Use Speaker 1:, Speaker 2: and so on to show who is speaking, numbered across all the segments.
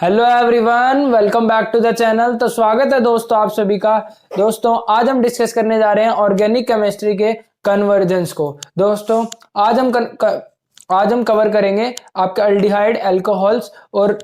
Speaker 1: Hello everyone, welcome back to the channel. तो स्वागत है दोस्तों आप सभी का। दोस्तों आज हम डिस्कस करने जा रहे हैं ऑर्गेनिक केमिस्ट्री के कन्वर्जेंस को। दोस्तों आज हम कवर करेंगे आपके अल्डिहाइड, अल्कोहल्स और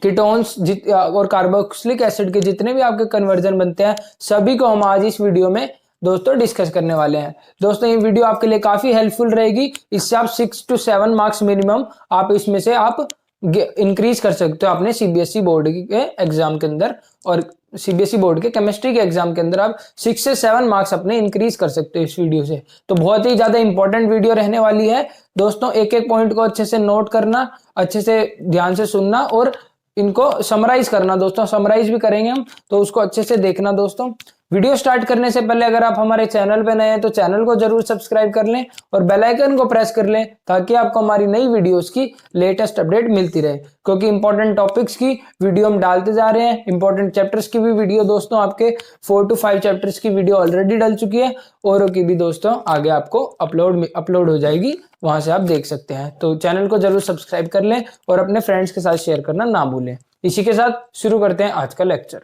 Speaker 1: कीटोन्स और कार्बोक्सिलिक एसिड के जितने भी आपके कन्वर्जन बनते हैं सभी को हम आज इस वीडियो में दोस्तों डिस्कस करने वाले हैं। दोस्तों ये वीडियो आपके लिए काफी हेल्पफुल रहेगी। इससे आप 6 to 7 मार्क्स मिनिमम आप इसमें से आप इंक्रीज कर सकते हो अपने सीबीएसई बोर्ड के एग्जाम के अंदर, और सीबीएसई बोर्ड के केमिस्ट्री के एग्जाम के अंदर आप 6 से 7 मार्क्स अपने इंक्रीज कर सकते हो इस वीडियो से। तो बहुत ही ज्यादा इंपॉर्टेंट वीडियो रहने वाली है दोस्तों। एक एक पॉइंट को अच्छे से नोट करना, अच्छे से ध्यान से सुनना और इनको समराइज करना। दोस्तों समराइज भी करेंगे हम, तो उसको अच्छे से देखना। दोस्तों वीडियो स्टार्ट करने से पहले अगर आप हमारे चैनल पे नए हैं तो चैनल को जरूर सब्सक्राइब कर लें और बेल आइकन को प्रेस कर लें ताकि आपको हमारी नई वीडियोस की लेटेस्ट अपडेट मिलती रहे, क्योंकि इंपॉर्टेंट टॉपिक्स की वीडियो हम डालते जा रहे हैं। इंपॉर्टेंट चैप्टर्स की भी वीडियो दोस्तों आपके 4 to 5 चैप्टर्स की वीडियो ऑलरेडी डल चुकी है, और की भी दोस्तों आगे आपको अपलोड हो जाएगी, वहां से आप देख सकते हैं। तो चैनल को जरूर सब्सक्राइब कर लें और अपने फ्रेंड्स के साथ शेयर करना ना भूलें। इसी के साथ शुरू करते हैं आज का लेक्चर।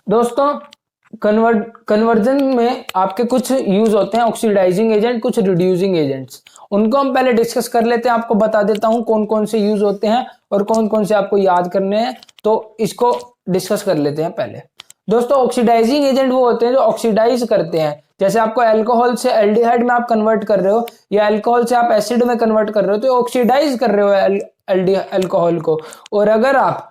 Speaker 1: दोस्तों कन्वर्जन में आपके कुछ यूज होते हैं ऑक्सीडाइजिंग एजेंट, कुछ रिड्यूसिंग एजेंट्स। उनको हम पहले डिस्कस कर लेते हैं। आपको बता देता हूं कौन कौन से यूज होते हैं और कौन कौन से आपको याद करने हैं, तो इसको डिस्कस कर लेते हैं पहले। दोस्तों ऑक्सीडाइजिंग एजेंट वो होते हैं जो ऑक्सीडाइज करते हैं। जैसे आपको अल्कोहल से एल्डिहाइड में आप कन्वर्ट कर रहे हो या अल्कोहल से आप एसिड में कन्वर्ट कर रहे हो, तो ऑक्सीडाइज कर रहे हो अल्कोहल को। और अगर आप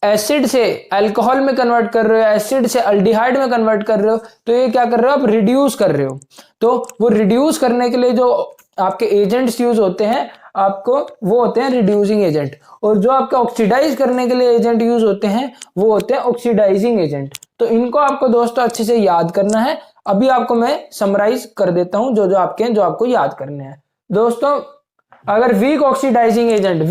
Speaker 1: एसिड से अल्कोहल में कन्वर्ट कर रहे हो, एसिड से अल्डिहाइड में कन्वर्ट कर रहे हो, तो ये क्या कर रहे हो आप, रिड्यूस कर रहे हो। तो वो रिड्यूस करने के लिए जो आपके एजेंट्स यूज होते हैं आपको, वो होते हैं रिड्यूसिंग एजेंट। और जो आपके ऑक्सीडाइज करने के लिए एजेंट यूज होते हैं वो होते हैं ऑक्सीडाइजिंग एजेंट। तो इनको आपको दोस्तों अच्छे से याद करना है। अभी आपको मैं समराइज कर देता हूं जो जो आपके हैं, जो आपको याद करने हैं। दोस्तों अगर वीक ऑक्सीडाइजिंग एजेंट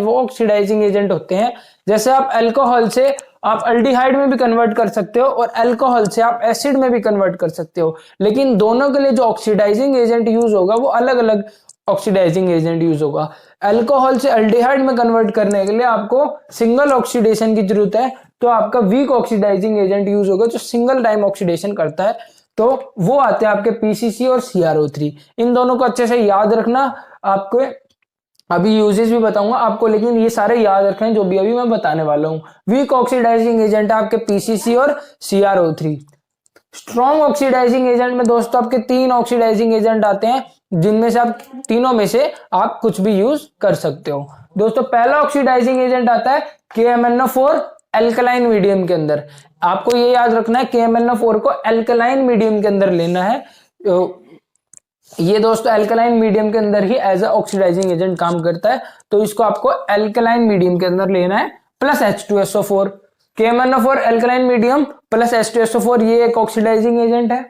Speaker 1: वो ऑक्सीडाइजिंग एजेंट होते हैं, जैसे आप अल्कोहल से आप अल्डिहाइड में भी कन्वर्ट कर सकते हो और अल्कोहल से आप एसिड में भी कन्वर्ट कर सकते हो, लेकिन दोनों के लिए जो ऑक्सीडाइजिंग एजेंट यूज होगा वो अलग अलग ऑक्सीडाइजिंग एजेंट यूज होगा। अल्कोहल से अल्डिहाइड में कन्वर्ट करने के लिए आपको सिंगल ऑक्सीडेशन की जरूरत है, तो आपका वीक ऑक्सीडाइजिंग एजेंट यूज होगा जो सिंगल टाइम ऑक्सीडेशन करता है, तो वो आते हैं आपके पीसीसी और सीआरओ3। इन दोनों को अच्छे से याद रखना। आपको अभी यूजेस भी बताऊंगा आपको, लेकिन ये सारे याद रखें जो भी अभी मैं बताने वाला हूं। वीक ऑक्सीडाइजिंग एजेंट है आपके पीसीसी और सीआरओ3। स्ट्रॉन्ग ऑक्सीडाइजिंग एजेंट में दोस्तों आपके 3 ऑक्सीडाइजिंग एजेंट आते हैं, जिनमें से आप तीनों में से आप कुछ भी यूज कर सकते हो। दोस्तों पहला ऑक्सीडाइजिंग एजेंट आता है KMnO4 एल्कलाइन मीडियम के अंदर। आपको ये याद रखना है KMnO4 को एल्कलाइन मीडियम के अंदर लेना है। ये दोस्तों एल्कलाइन मीडियम के अंदर ही एज अ ऑक्सीडाइजिंग एजेंट काम करता है, तो इसको आपको एल्कलाइन मीडियम के अंदर लेना है plus H2SO4। KMnO4 alkaline medium plus H2SO4 ये एक ऑक्सीडाइजिंग एजेंट है।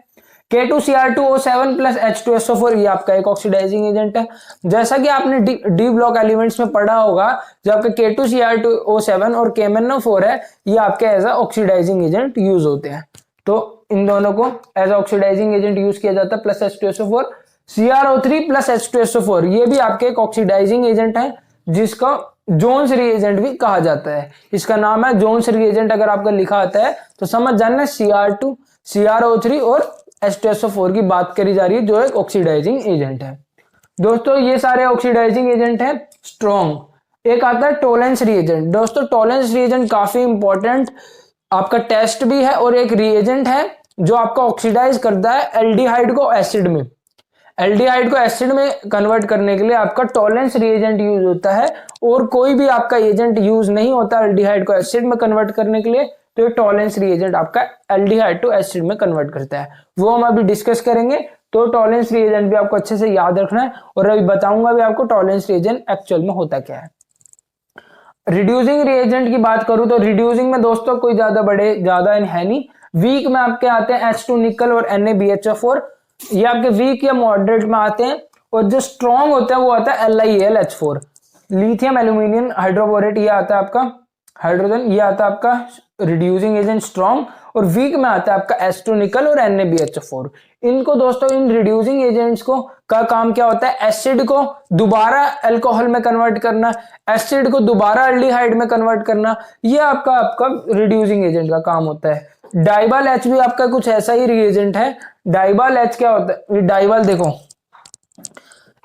Speaker 1: K2Cr2O7 प्लस H2SO4 ये आपका एक ऑक्सीडाइजिंग एजेंट है। जैसा कि आपने डी ब्लॉक एलिमेंट्स में पढ़ा होगा, जो आपके K2Cr2O7 और KMnO4 है, ये आपके as a oxidising agent use होते हैं। तो इन दोनों को एज ऑक्सीडाइजिंग एजेंट यूज किया जाता है plus H2SO4। CrO3 plus H2SO4 ये भी आपके एक ऑक्सीडाइजिंग एजेंट है, जिसका जोन्स रिएजेंट भी कहा जाता है। इसका नाम है जोन्स रिएजेंट। अगर आपका लिखा आता है तो समझ जाना Cr2, CrO3 और H2SO4 की बात करी जा रही है, जो एक ऑक्सीडाइजिंग एजेंट है। दोस्तों ये सारे ऑक्सीडाइजिंग एजेंट है स्ट्रॉन्ग। एक आता है टोलेंस रिएजेंट। दोस्तों टोलेंस रिएजेंट काफी इंपॉर्टेंट आपका टेस्ट भी है और एक रिएजेंट है जो आपका ऑक्सीडाइज करता है एल्डिहाइड को एसिड में। एल्डिहाइड को एसिड में कन्वर्ट करने के लिए आपका टोलेंस रिएजेंट यूज होता है, और कोई भी आपका एजेंट यूज नहीं होता एल्डिहाइड को एसिड में कन्वर्ट करने के लिए, तो ये टोलेंस रिएजेंट आपका एल्डिहाइड टू एसिड में कन्वर्ट करता है। वो हम अभी डिस्कस करेंगे। तो टोलेंस रिएजेंट भी आपको अच्छे से याद रखना है, और अभी बताऊंगा भी आपको टोलेंस रिएजेंट एक्चुअल में होता क्या है। रिड्यूसिंग रिएजेंट की बात करूं तो रिड्यूसिंग में दोस्तों कोई ज्यादा है नहीं। वीक में आपके आते हैं H2 निकल और NaBHO4, ये आपके वीक या मॉडरेट में आते हैं। और जो स्ट्रॉन्ग होता है वो आता है LiAlH4, लिथियम एल्यूमिनियम हाइड्रोबोरेट, ये आता है आपका हाइड्रोजन, ये आता है आपका रिड्यूसिंग एजेंट स्ट्रॉन्ग। और वीक में आता है आपका H2 निकल और NaBH4। इनको दोस्तों इन रिड्यूसिंग एजेंट्स को का काम क्या होता है, एसिड को दोबारा अल्कोहल में कन्वर्ट करना, एसिड को दोबारा अल्डिहाइड में कन्वर्ट करना, ये आपका रिड्यूसिंग एजेंट का काम होता है। डाइबाल H भी आपका कुछ ऐसा ही रिएजेंट है। डाइबाल H क्या होता है, डाइबाल देखो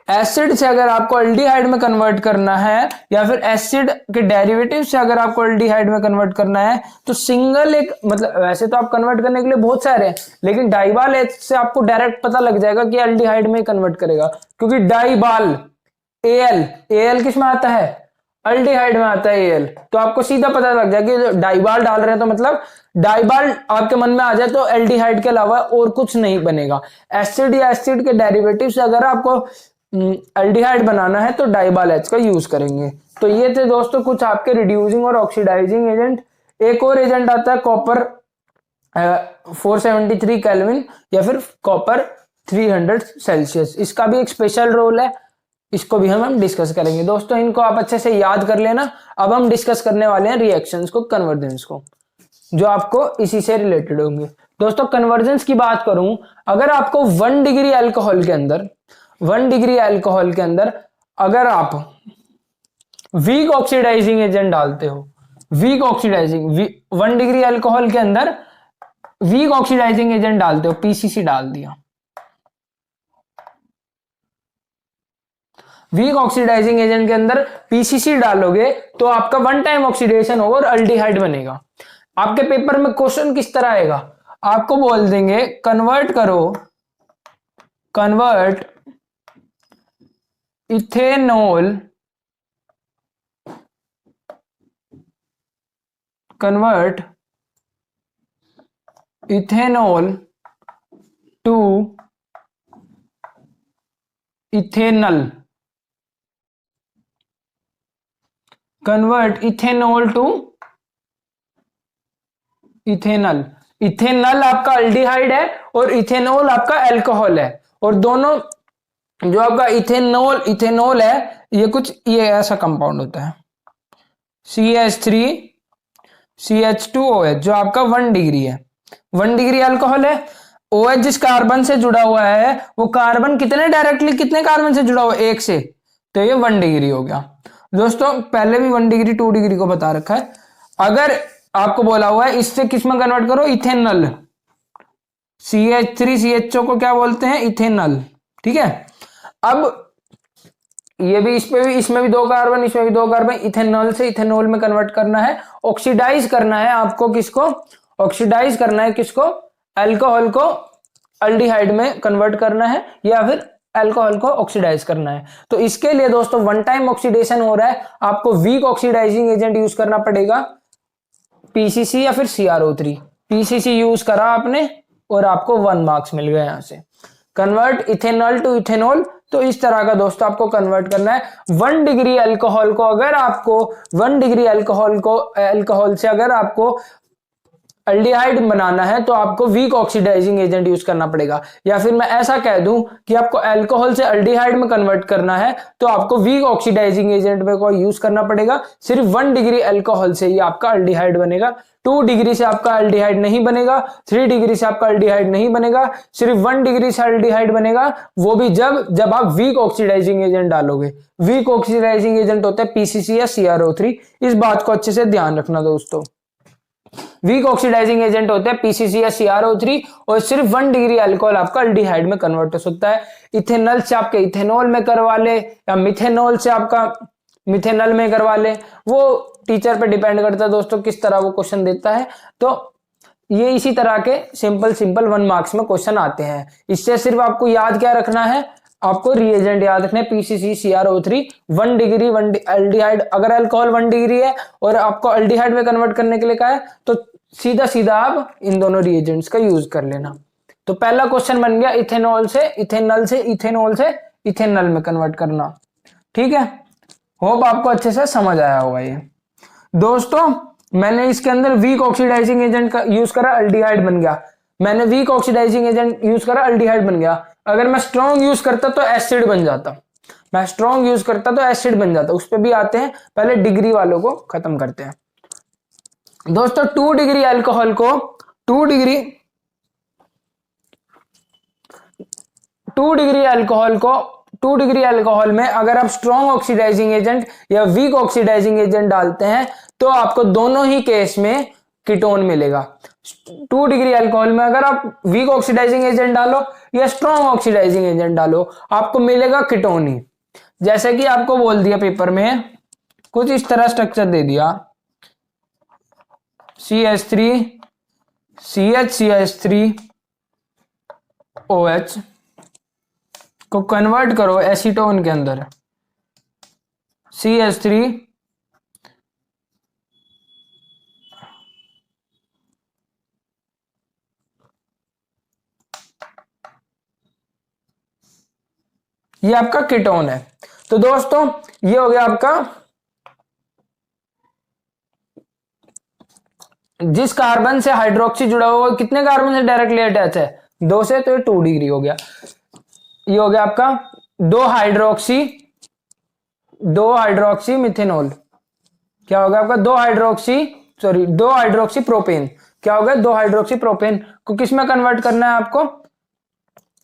Speaker 1: एसिड से अगर आपको अल्डिहाइड में कन्वर्ट करना है या फिर एसिड के डेरिवेटिव से अगर आपको अल्डिहाइड में कन्वर्ट करना है तो सिंगल एक मतलब वैसे तो आप कन्वर्ट करने के लिए बहुत सारे हैं, लेकिन डाइबाल H से आपको डायरेक्ट पता लग जाएगा कि अल्डिहाइड में कन्वर्ट करेगा, क्योंकि डाइबाल एल किस में आता है, अल्डिहाइड में आता है एल। तो आपको सीधा पता लग जाएगा कि डाइबाल डाल रहे हैं तो मतलब डाइबाल आपके मन में आ जाए तो एल्डिहाइड के अलावा और कुछ नहीं बनेगा। एसिड या एसिड के डेरिवेटिव से अगर आपको एल्डिहाइड बनाना है तो डाइबाल H का यूज करेंगे। तो ये थे दोस्तों कुछ आपके रिड्यूसिंग और ऑक्सीडाइजिंग एजेंट। एक और एजेंट आता है कॉपर 473 केल्विन या फिर कॉपर 300 सेल्सियस। इसका भी एक स्पेशल रोल है, इसको भी हम डिस्कस करेंगे दोस्तों। इनको आप अच्छे से याद कर लेना। अब हम डिस्कस करने वाले हैं रिएक्शंस को, कन्वर्जेंस को, जो आपको इसी से रिलेटेड होंगे। दोस्तों कन्वर्जेंस की बात करूं, अगर आपको 1 डिग्री अल्कोहल के अंदर 1 डिग्री अल्कोहल के अंदर अगर आप वीक ऑक्सीडाइजिंग एजेंट डालते हो, वीक ऑक्सीडाइजिंग 1 डिग्री अल्कोहल के अंदर वीक ऑक्सीडाइजिंग एजेंट डालते हो, पीसीसी डाल दिया, वीक ऑक्सीडाइजिंग एजेंट के अंदर पीसीसी डालोगे तो आपका 1 टाइम ऑक्सीडेशन होगा और अल्डिहाइड बनेगा। आपके पेपर में क्वेश्चन किस तरह आएगा, आपको बोल देंगे कन्वर्ट करो, convert ethanol, convert ethanol to ethanal, convert ethanol to ethanal. Ethanal आपका अल्डिहाइड है और इथेनॉल आपका अल्कोहल है, और दोनों जो आपका इथेनॉल है ये ऐसा कंपाउंड होता है CH3 CH2OH जो आपका 1 डिग्री है, 1 डिग्री अल्कोहल है। OH जिस कार्बन से जुड़ा हुआ है वो कार्बन डायरेक्टली कितने कार्बन से जुड़ा हुआ है, 1 से, तो ये 1 डिग्री हो गया। दोस्तों पहले भी 1 डिग्री 2 डिग्री को बता रखा है। अगर आपको बोला हुआ है इससे किस में कन्वर्ट करो, इथेनल, CH3 CHO को क्या बोलते हैं, इथेनल, ठीक है। अब ये भी इसमें भी 2 कार्बन, इसमें भी 2 कार्बन, इथेनॉल से इथेनॉल में कन्वर्ट करना है, ऑक्सीडाइज करना है आपको, किसको ऑक्सीडाइज करना है, किसको, अल्कोहल को अल्डिहाइड में कन्वर्ट करना है या फिर अल्कोहल को ऑक्सीडाइज करना है। तो इसके लिए दोस्तों 1 टाइम ऑक्सीडेशन हो रहा है, आपको वीक ऑक्सीडाइजिंग एजेंट यूज करना पड़ेगा, पीसीसी या फिर CrO3। पीसीसी यूज करा आपने और आपको 1 मार्क्स मिल गया यहां से। कन्वर्ट इथेनॉल टू इथेनॉल, तो इस तरह का दोस्तों आपको कन्वर्ट करना है। 1 डिग्री अल्कोहल को अगर आपको 1 डिग्री अल्कोहल से अगर आपको अल्डिहाइड बनाना है तो आपको वीक ऑक्सीडाइजिंग एजेंट यूज करना पड़ेगा, या फिर मैं ऐसा कह दूं कि आपको अल्कोहल से अल्डिहाइड में कन्वर्ट करना है तो आपको वीक ऑक्सीडाइजिंग एजेंट में को यूज करना पड़ेगा। सिर्फ 1 डिग्री अल्कोहल से ही आपका अल्डिहाइड बनेगा, 2 डिग्री से आपका अल्डिहाइड नहीं बनेगा, 3 डिग्री से आपका अल्डिहाइड नहीं बनेगा, सिर्फ 1 डिग्री से अल्डिहाइड बनेगा, वो भी जब आप वीक ऑक्सीडाइजिंग एजेंट डालोगे। वीक ऑक्सीडाइजिंग एजेंट होता है पीसीसी या CrO3, इस बात को अच्छे से ध्यान रखना दोस्तों। वीक ऑक्सीडाइजिंग एजेंट होते हैं पीसीसी या CrO3, और सिर्फ 1 डिग्री अल्कोहल आपका अल्डिहाइड में कन्वर्ट हो सकता है। इथेनॉल से आपके इथेनॉल में करवा ले या मिथेनॉल से आपका मिथेनॉल में करवा ले, वो टीचर पे डिपेंड करता है दोस्तों किस तरह वो क्वेश्चन देता है। तो ये इसी तरह के सिंपल 1 मार्क्स में क्वेश्चन आते हैं। इससे सिर्फ आपको याद क्या रखना है, आपको रिएजेंट याद रखना है पीसीसी CrO3 1 डिग्री अल्डिहाइड। अगर अल्कोहल 1 डिग्री है और आपको अल्डिहाइड में कन्वर्ट करने के लिए कहा है तो सीधा आप इन दोनों रिएजेंट्स का यूज कर लेना। तो पहला क्वेश्चन बन गया इथेनॉल से इथेनॉल से इथेनॉल में कन्वर्ट करना, ठीक है। होप आपको अच्छे से समझ आया होगा ये। दोस्तों मैंने इसके अंदर वीक ऑक्सीडाइजिंग एजेंट का यूज करा, अल्डिहाइड बन गया। मैंने वीक ऑक्सीडाइजिंग एजेंट यूज करा, अल्डिहाइड बन गया। अगर मैं स्ट्रॉन्ग यूज करता तो एसिड बन जाता, मैं स्ट्रॉन्ग यूज करता तो एसिड बन जाता। उस पर भी आते हैं, पहले डिग्री वालों को खत्म करते हैं। दोस्तों 2 डिग्री अल्कोहल को 2 डिग्री 2 डिग्री अल्कोहल को 2 डिग्री अल्कोहल में अगर आप स्ट्रॉन्ग ऑक्सीडाइजिंग एजेंट या वीक ऑक्सीडाइजिंग एजेंट डालते हैं तो आपको दोनों ही केस में कीटोन मिलेगा। 2 डिग्री अल्कोहल में अगर आप वीक ऑक्सीडाइजिंग एजेंट डालो या स्ट्रॉन्ग ऑक्सीडाइजिंग एजेंट डालो आपको मिलेगा कीटोन ही। जैसे कि आपको बोल दिया पेपर में कुछ इस तरह स्ट्रक्चर दे दिया, CH3 CH OH को कन्वर्ट करो एसीटोन के अंदर, CH3 ये आपका कीटोन है। तो दोस्तों ये हो गया आपका जिस कार्बन से हाइड्रोक्सी जुड़ा हुआ है कितने कार्बन से डायरेक्टली अटैच है, 2 से, तो ये 2 डिग्री हो गया। ये हो गया आपका 2 हाइड्रोक्सी मिथेनॉल, क्या हो गया आपका 2 हाइड्रोक्सी प्रोपेन, क्या हो गया 2 हाइड्रोक्सी प्रोपेन को किस में कन्वर्ट करना है आपको,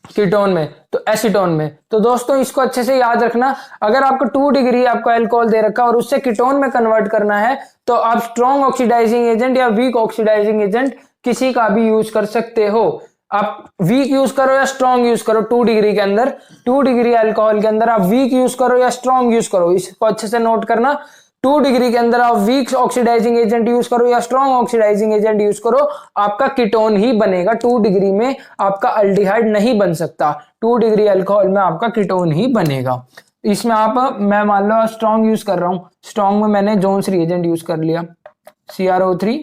Speaker 1: कीटोन में, तो एसीटोन में। तो दोस्तों इसको अच्छे से याद रखना, अगर आपको 2 डिग्री आपको अल्कोहल दे रखा और उससे कीटोन में कन्वर्ट करना है तो आप स्ट्रॉन्ग ऑक्सीडाइजिंग एजेंट या वीक ऑक्सीडाइजिंग एजेंट किसी का भी यूज कर सकते हो। आप वीक यूज करो या स्ट्रॉन्ग यूज करो, 2 डिग्री के अंदर 2 डिग्री अल्कोहल के अंदर आप वीक यूज करो या स्ट्रॉन्ग यूज करो, इसको अच्छे से नोट करना। 2 डिग्री के अंदर आप वीक ऑक्सीडाइजिंग एजेंट यूज करो या स्ट्रॉन्ग ऑक्सीडाइजिंग एजेंट यूज करो, आपका कीटोन ही बनेगा। 2 डिग्री में आपका अल्डिहाइड नहीं बन सकता, 2 डिग्री अल्कोहल में आपका कीटोन ही बनेगा। इसमें आप, मैं मान लो स्ट्रॉन्ग यूज कर रहा हूं, स्ट्रॉन्ग में मैंने जोन्स रिएजेंट यूज कर लिया, CrO3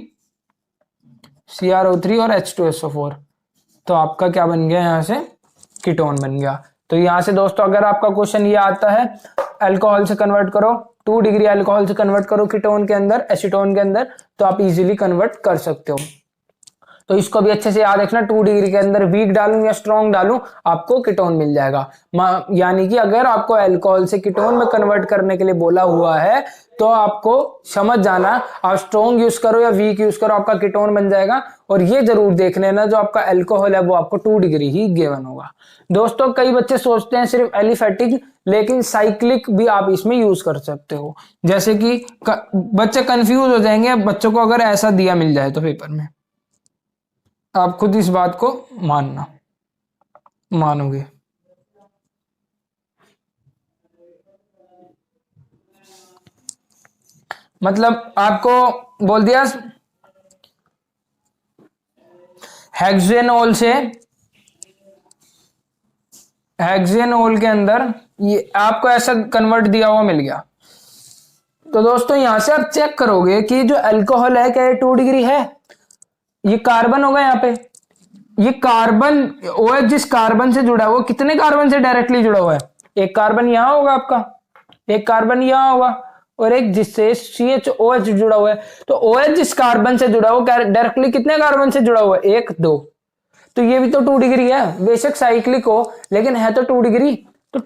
Speaker 1: और H2SO4, तो आपका क्या बन गया, यहां से कीटोन बन गया। तो यहां से दोस्तों अगर आपका क्वेश्चन ये आता है अल्कोहल से कन्वर्ट करो, 2 डिग्री अल्कोहल से कन्वर्ट करो कीटोन के अंदर, एसीटोन के अंदर, तो आप इजीली कन्वर्ट कर सकते हो। तो इसको भी अच्छे से याद रखना, 2 डिग्री के अंदर वीक डालूं या स्ट्रॉन्ग डालूं आपको कीटोन मिल जाएगा। यानी कि अगर आपको अल्कोहल से कीटोन में कन्वर्ट करने के लिए बोला हुआ है तो आपको समझ जाना, आप स्ट्रॉन्ग यूज करो या वीक यूज करो आपका कीटोन बन जाएगा। और ये जरूर देख लेना जो आपका अल्कोहल है वो आपको 2 डिग्री ही गिवन होगा। दोस्तों कई बच्चे सोचते हैं सिर्फ एलिफेटिक, लेकिन साइक्लिक भी आप इसमें यूज कर सकते हो। जैसे कि बच्चे कंफ्यूज हो जाएंगे बच्चों को अगर ऐसा दिया मिल जाए तो पेपर में, आप खुद इस बात को मानोगे। मतलब आपको बोल दिया हेक्सेनोल के अंदर ये आपको ऐसा कन्वर्ट दिया हुआ मिल गया। तो दोस्तों यहां से आप चेक करोगे कि जो अल्कोहल है क्या ये 2 डिग्री है, ये कार्बन होगा यहाँ पे, ये कार्बन OH जिस कार्बन से जुड़ा हुआ, कितने कार्बन से डायरेक्टली जुड़ा हुआ है, एक कार्बन यहां होगा आपका, एक कार्बन यहां होगा और एक जिससे CHOH जुड़ा हुआ है। तो OH जिस कार्बन से जुड़ा हुआ डायरेक्टली कितने कार्बन से जुड़ा हुआ है, 1 2, तो ये भी तो 2 डिग्री है, बेशक साइक्लिक हो लेकिन है तो 2 डिग्री। तो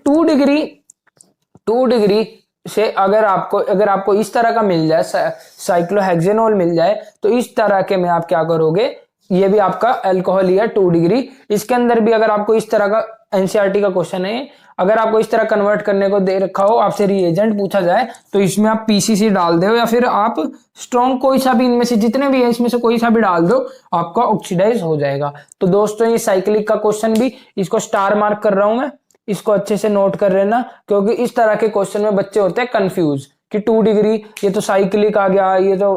Speaker 1: 2 डिग्री से अगर आपको इस तरह का मिल जाए, साइक्लोहेक्सेनोल मिल जाए, तो इस तरह के में आप क्या करोगे, ये भी आपका अल्कोहल है 2 डिग्री। इसके अंदर भी अगर आपको इस तरह का एनसीईआरटी का क्वेश्चन है, अगर आपको इस तरह कन्वर्ट करने को दे रखा हो, आपसे रिएजेंट पूछा जाए तो इसमें आप पीसीसी डाल दो या फिर आप स्ट्रॉन्ग कोई सा भी, इनमें से जितने भी है इसमें से कोई सा भी डाल दो, आपका ऑक्सीडाइज हो जाएगा। तो दोस्तों ये साइक्लिक का क्वेश्चन भी, इसको स्टार मार्क कर रहा हूं मैं, इसको अच्छे से नोट कर लेना, क्योंकि इस तरह के क्वेश्चन में बच्चे होते हैं कंफ्यूज कि 2 डिग्री ये तो साइक्लिक आ गया, ये तो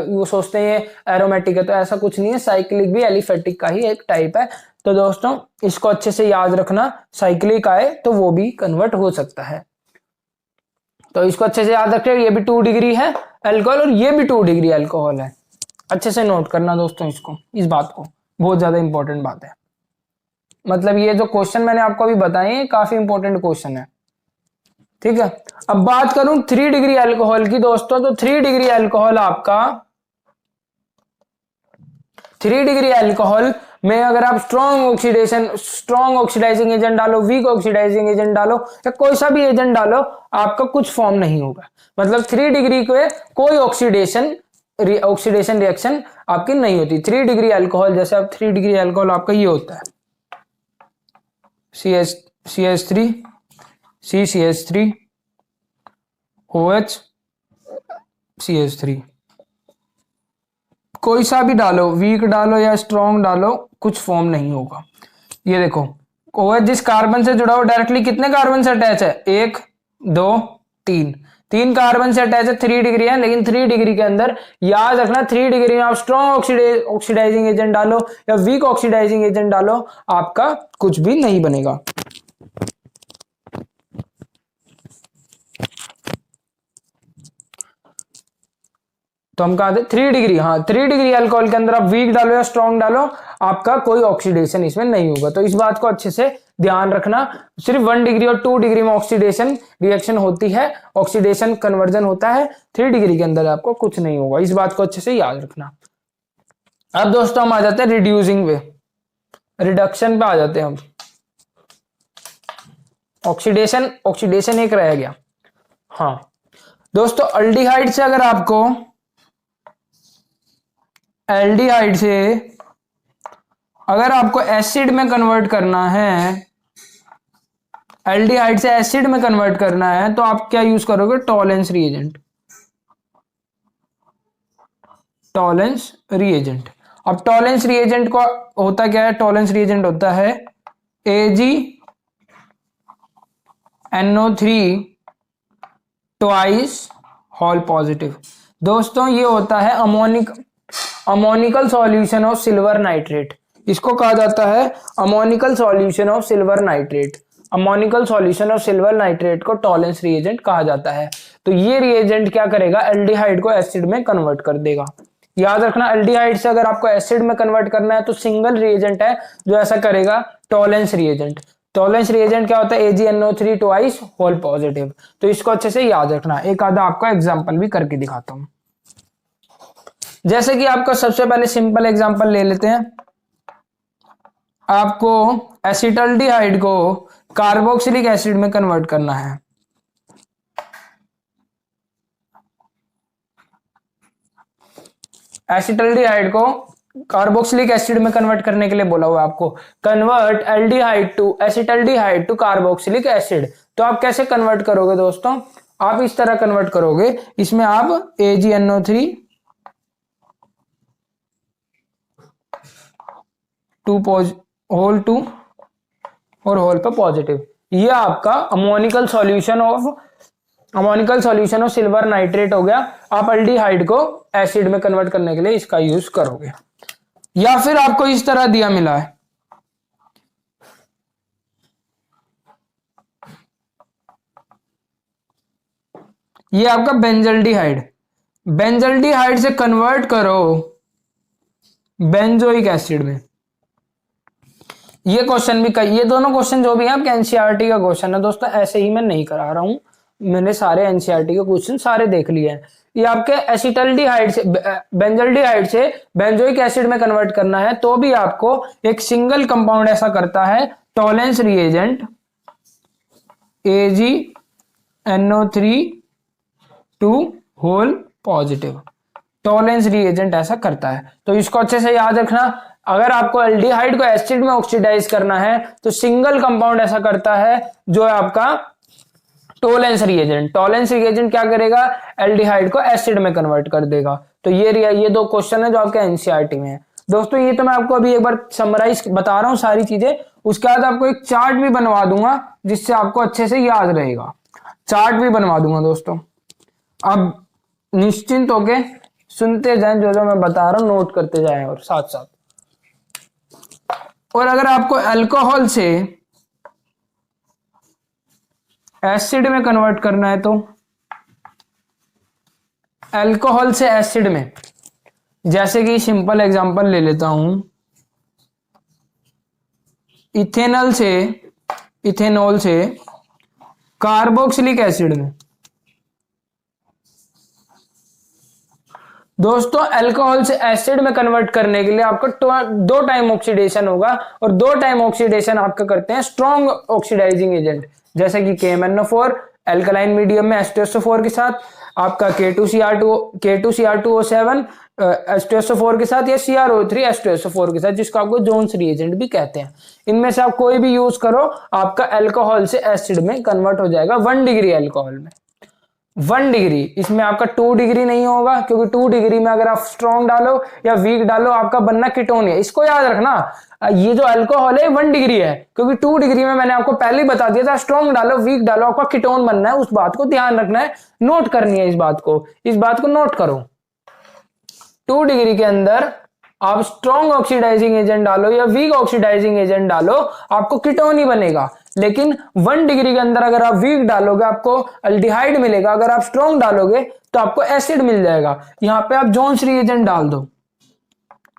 Speaker 1: वो सोचते हैं एरोमेटिक है, तो ऐसा कुछ नहीं है, साइक्लिक भी एलिफेटिक का ही एक टाइप है। तो दोस्तों इसको अच्छे से याद रखना, साइक्लिक आए तो वो भी कन्वर्ट हो सकता है। तो इसको अच्छे से याद रखिए, ये भी 2 डिग्री है अल्कोहल और ये भी 2 डिग्री अल्कोहल है। अच्छे से नोट करना दोस्तों इसको, इस बात को, बहुत ज्यादा इंपॉर्टेंट बात है। मतलब ये जो क्वेश्चन मैंने आपको अभी बताए काफी इंपॉर्टेंट क्वेश्चन है, ठीक है। अब बात करूं 3 डिग्री अल्कोहल की दोस्तों, तो 3 डिग्री अल्कोहल आपका, 3 डिग्री अल्कोहल में अगर आप स्ट्रॉन्ग ऑक्सीडाइजिंग एजेंट डालो, वीक ऑक्सीडाइजिंग एजेंट डालो या कोई सा भी एजेंट डालो, आपका कुछ फॉर्म नहीं होगा। मतलब 3 डिग्री के कोई ऑक्सीडेशन ऑक्सीडेशन रिएक्शन आपकी नहीं होती। 3 डिग्री अल्कोहल, जैसे अब 3 डिग्री अल्कोहल आपका ये होता है CH3 CCH3 OH CH3, कोई सा भी डालो, वीक डालो या स्ट्रॉन्ग डालो, कुछ फॉर्म नहीं होगा। ये देखो OH जिस कार्बन से जुड़ा हो डायरेक्टली कितने कार्बन से अटैच है, 1 2 3, 3 कार्बन से अटैच है, 3 डिग्री है, लेकिन 3 डिग्री के अंदर याद रखना 3 डिग्री में आप स्ट्रॉन्ग ऑक्सीडाइजिंग एजेंट डालो या वीक ऑक्सीडाइजिंग एजेंट डालो, आपका कुछ भी नहीं बनेगा। तो हम कहा थे 3 डिग्री, हाँ 3 डिग्री अल्कोहल के अंदर आप वीक डालो या स्ट्रॉन्ग डालो, आपका कोई ऑक्सीडेशन इसमें नहीं होगा। तो इस बात को अच्छे से ध्यान रखना। सिर्फ 1 डिग्री और 2 डिग्री में ऑक्सीडेशन रिएक्शन होती है, ऑक्सीडेशन कन्वर्जन होता है, 3 डिग्री के अंदर आपको कुछ नहीं होगा। इस बात को अच्छे से याद रखना। अब दोस्तों हम आ जाते हैं रिड्यूसिंग पे, रिडक्शन पे आ जाते हैं हम। ऑक्सीडेशन एक रह गया। हाँ दोस्तों, एल्डिहाइड से अगर आपको एसिड में कन्वर्ट करना है, एल्डिहाइड से एसिड में कन्वर्ट करना है, तो आप क्या यूज करोगे, टॉलेंस रिएजेंट। अब टॉलेंस रिएजेंट को होता क्या है, टॉलेंस रिएजेंट होता है AgNO3 ट्वाइस होल पॉजिटिव। दोस्तों ये होता है ammoniacal solution of silver nitrate, इसको कहा जाता है ammoniacal solution of silver nitrate. Ammoniacal solution of silver nitrate को टॉलेंस रिएजेंट कहा जाता है। तो ये रिएजेंट क्या करेगा, एल्डिहाइड को एसिड में कन्वर्ट कर देगा। याद रखना, एल्डिहाइड से अगर आपको एसिड में कन्वर्ट करना है तो सिंगल रिएजेंट है जो ऐसा करेगा, टॉलेंस रिएजेंट। टॉलेंस रिएजेंट क्या होता है, AgNO3 ट्वाइस होल पॉजिटिव। तो इसको अच्छे से याद रखना। एक आधा आपको एग्जांपल भी करके दिखाता हूं। जैसे कि आपको सबसे पहले सिंपल एग्जांपल ले लेते हैं। आपको एसिटल्डिहाइड को कार्बोक्सिलिक एसिड में कन्वर्ट करना है। एसिटल्डिहाइड को कार्बोक्सिलिक एसिड में कन्वर्ट करने के लिए बोला हुआ आपको, convert acetaldehyde to carboxylic acid. तो आप कैसे कन्वर्ट करोगे दोस्तों, आप इस तरह कन्वर्ट करोगे, इसमें आप AgNO3 होल 2 और होल पे पॉजिटिव, ये आपका ammoniacal solution of silver nitrate हो गया। आप एल्डिहाइड को एसिड में कन्वर्ट करने के लिए इसका यूज करोगे। या फिर आपको इस तरह दिया मिला है, ये आपका बेंजल्डिहाइड से कन्वर्ट करो बेंजोइक एसिड में। ये क्वेश्चन भी ये दोनों क्वेश्चन जो भी है आपके एनसीईआरटी का क्वेश्चन है दोस्तों, ऐसे ही मैं नहीं करा रहा हूं, मैंने सारे एनसीईआरटी के क्वेश्चन सारे देख लिए हैं। ये आपके एसिटल्डिहाइड से बेंजल्डिहाइड से बेंजोइक एसिड में कन्वर्ट करना है, तो भी आपको एक सिंगल कंपाउंड ऐसा करता है, Tollens reagent AgNO3 whole positive. Tollens reagent ऐसा करता है। तो इसको अच्छे से याद रखना। अगर आपको एल्डिहाइड को एसिड में ऑक्सीडाइज करना है तो सिंगल कंपाउंड ऐसा करता है जो है आपका टॉलेंस रिएजेंट। टॉलेंस रिएजेंट क्या करेगा, एल्डिहाइड को एसिड में कन्वर्ट कर देगा। तो ये दो क्वेश्चन है जो आपके एनसीईआरटी में है दोस्तों। ये तो मैं आपको अभी एक बार समराइज बता रहा हूं सारी चीजें, उसके बाद आपको एक चार्ट भी बनवा दूंगा जिससे आपको अच्छे से याद रहेगा। चार्ट भी बनवा दूंगा दोस्तों, अब निश्चिंत होके सुनते जाएं, जो जो मैं बता रहा हूं नोट करते जाएं और साथ साथ। और अगर आपको अल्कोहल से एसिड में कन्वर्ट करना है, तो अल्कोहल से एसिड में, जैसे कि सिंपल एग्जांपल ले लेता हूं, इथेनॉल से कार्बोक्सिलिक एसिड में। दोस्तों अल्कोहल से एसिड में कन्वर्ट करने के लिए आपका 2 टाइम ऑक्सीडेशन होगा, और 2 टाइम ऑक्सीडेशन आपका करते हैं स्ट्रॉन्ग ऑक्सीडाइजिंग एजेंट, जैसे कि KMnO4 एल्कलाइन मीडियम में H2SO4 के साथ, आपका K2Cr2O7 H2SO4 के साथ, या CrO3 H2SO4 के साथ, जिसको आपको जोन्स रिएजेंट भी कहते हैं। इनमें से आप कोई भी यूज करो, आपका अल्कोहल से एसिड में कन्वर्ट हो जाएगा 1 डिग्री अल्कोहल में। 1 डिग्री, इसमें आपका 2 डिग्री नहीं होगा, क्योंकि 2 डिग्री में अगर आप स्ट्रॉन्ग डालो या वीक डालो, आपका बनना कीटोन है। इसको याद रखना, ये जो अल्कोहल है 1 डिग्री है, क्योंकि 2 डिग्री में मैंने आपको पहले ही बता दिया था, स्ट्रॉन्ग डालो वीक डालो, आपका कीटोन बनना है। उस बात को ध्यान रखना है, नोट करनी है इस बात को नोट करो। 2 डिग्री के अंदर आप स्ट्रॉन्ग ऑक्सीडाइजिंग एजेंट डालो या वीक ऑक्सीडाइजिंग एजेंट डालो, आपको कीटोन ही बनेगा। लेकिन 1 डिग्री के अंदर अगर आप वीक डालोगे, आपको अल्डिहाइड मिलेगा। अगर आप स्ट्रॉन्ग डालोगे तो आपको एसिड मिल जाएगा। यहां पे आप जोन्स रिएजेंट डाल दो,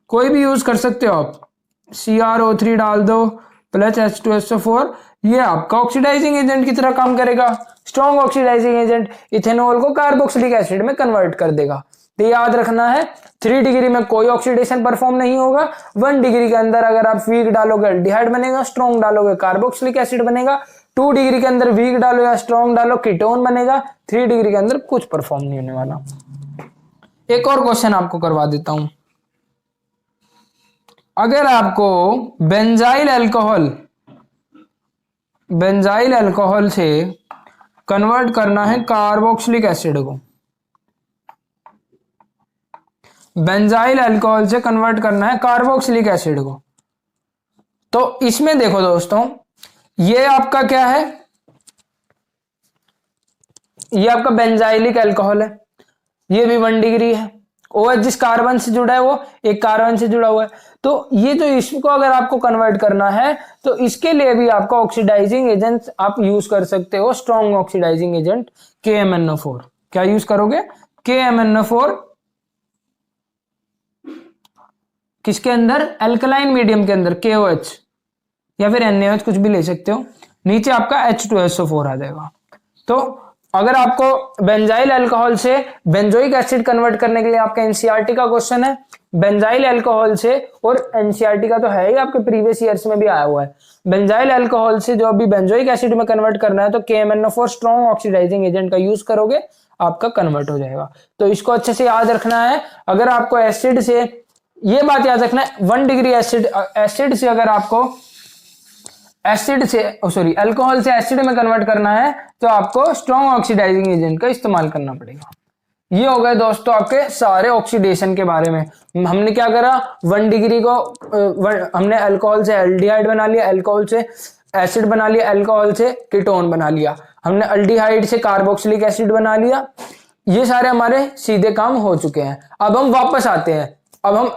Speaker 1: कोई भी यूज कर सकते हो आप। CrO3 डाल दो प्लस H2SO4, ये आपका ऑक्सीडाइजिंग एजेंट की तरह काम करेगा। स्ट्रॉन्ग ऑक्सीडाइजिंग एजेंट इथेनॉल को कार्बोक्सिलिक एसिड में कन्वर्ट कर देगा। तो याद रखना है, 3 डिग्री में कोई ऑक्सीडेशन परफॉर्म नहीं होगा। 1 डिग्री के अंदर अगर आप वीक डालोगे अल्डिहाइड बनेगा, स्ट्रॉन्ग डालोगे कार्बोक्सिलिक एसिड बनेगा। 2 डिग्री के अंदर वीक डालो या स्ट्रॉन्ग डालो, कीटोन बनेगा। 3 डिग्री के अंदर कुछ परफॉर्म नहीं होने वाला। एक और क्वेश्चन आपको करवा देता हूं। अगर आपको बेंजाइल अल्कोहल से कन्वर्ट करना है कार्बोक्सिलिक एसिड को, बेंजाइल अल्कोहल से कन्वर्ट करना है कार्बोक्सिलिक एसिड को, तो इसमें देखो दोस्तों, ये आपका क्या है, ये आपका बेंजाइलिक अल्कोहल है, ये भी 1 डिग्री है। OH जिस कार्बन से जुड़ा है वो एक कार्बन से जुड़ा हुआ है। तो ये जो इसको अगर आपको कन्वर्ट करना है, तो इसके लिए भी आपका ऑक्सीडाइजिंग एजेंट आप यूज कर सकते हो, स्ट्रॉन्ग ऑक्सीडाइजिंग एजेंट KMnO4। क्या यूज करोगे? KMnO4 किसके अंदर? अल्कलाइन मीडियम के अंदर, KOH या फिर NaOH कुछ भी ले सकते हो। नीचे आपका H2SO4 आ जाएगा। तो अगर आपको बेंजाइल अल्कोहल से बेंजोइक एसिड कन्वर्ट करने के लिए, आपका एनसीईआरटी का क्वेश्चन है, बेंजाइल अल्कोहल से, और एनसीईआरटी का तो है ही, आपके प्रीवियस ईयर्स में भी आया हुआ है। बेंजाइल अल्कोहल से जो अभी बेंजोइक एसिड में कन्वर्ट करना है, तो KMnO4 स्ट्रॉन्ग ऑक्सीडाइजिंग एजेंट का यूज करोगे, आपका कन्वर्ट हो जाएगा। तो इसको अच्छे से याद रखना है। अगर आपको एसिड से, ये बात याद रखना है, 1 डिग्री एसिड से अगर आपको अल्कोहल से एसिड में कन्वर्ट करना है, तो आपको स्ट्रॉन्ग ऑक्सीडाइजिंग एजेंट का इस्तेमाल करना पड़ेगा। ये हो गए दोस्तों आपके सारे ऑक्सीडेशन के बारे में। हमने क्या करा, 1 डिग्री को हमने अल्कोहल से एल्डिहाइड बना लिया, अल्कोहल से एसिड बना लिया, अल्कोहल से कीटोन बना लिया, हमने अल्डिहाइड से कार्बोक्सिलिक एसिड बना लिया। ये सारे हमारे सीधे काम हो चुके हैं। अब हम वापस आते हैं, अब हम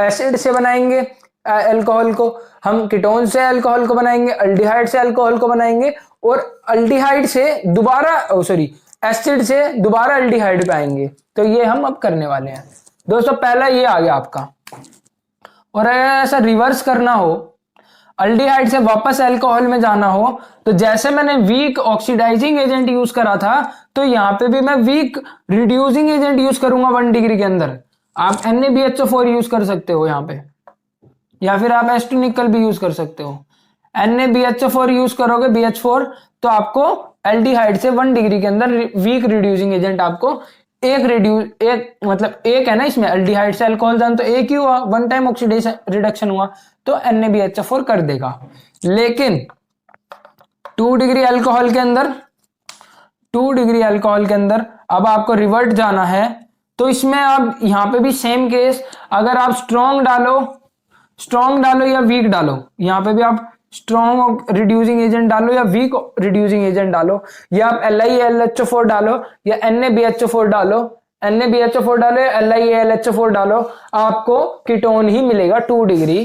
Speaker 1: एसिड से बनाएंगे अल्कोहल को, हम कीटोन से अल्कोहल को बनाएंगे, अल्डिहाइड से अल्कोहल को बनाएंगे, और अल्डिहाइड से दोबारा एसिड से दोबारा अल्डिहाइड पे आएंगे। तो ये हम अब करने वाले हैं दोस्तों। पहला ये आ गया आपका, और अगर ऐसा रिवर्स करना हो, अल्डिहाइड से वापस अल्कोहल में जाना हो, तो जैसे मैंने वीक ऑक्सीडाइजिंग एजेंट यूज करा था, तो यहां पे भी मैं वीक रिड्यूसिंग एजेंट यूज करूंगा 1 डिग्री के अंदर। आप NaBHO4 यूज कर सकते हो यहां पे, या फिर आप H2 निकल भी यूज कर सकते हो। NaBHO4 यूज करोगे, BH4, तो आपको एल्डिहाइड से 1 डिग्री के अंदर वीक रिड्यूसिंग एजेंट आपको एक है ना, इसमें अल्डिहाइड से अल्कोहल जान, तो एक ही हुआ, 1 टाइम ऑक्सीडेशन रिडक्शन हुआ, तो NaBHO4 कर देगा। लेकिन 2 डिग्री अल्कोहल के अंदर अब आपको रिवर्ट जाना है, तो इसमें आप यहां पे भी सेम केस, अगर आप स्ट्रॉन्ग डालो या वीक डालो, यहां पे भी आप स्ट्रॉन्ग रिड्यूसिंग एजेंट डालो या वीक रिड्यूसिंग एजेंट डालो, या आप LiAlHO4 डालो या NaBHO4 डालो, या LiAlHO4 डालो, आपको कीटोन ही मिलेगा 2 डिग्री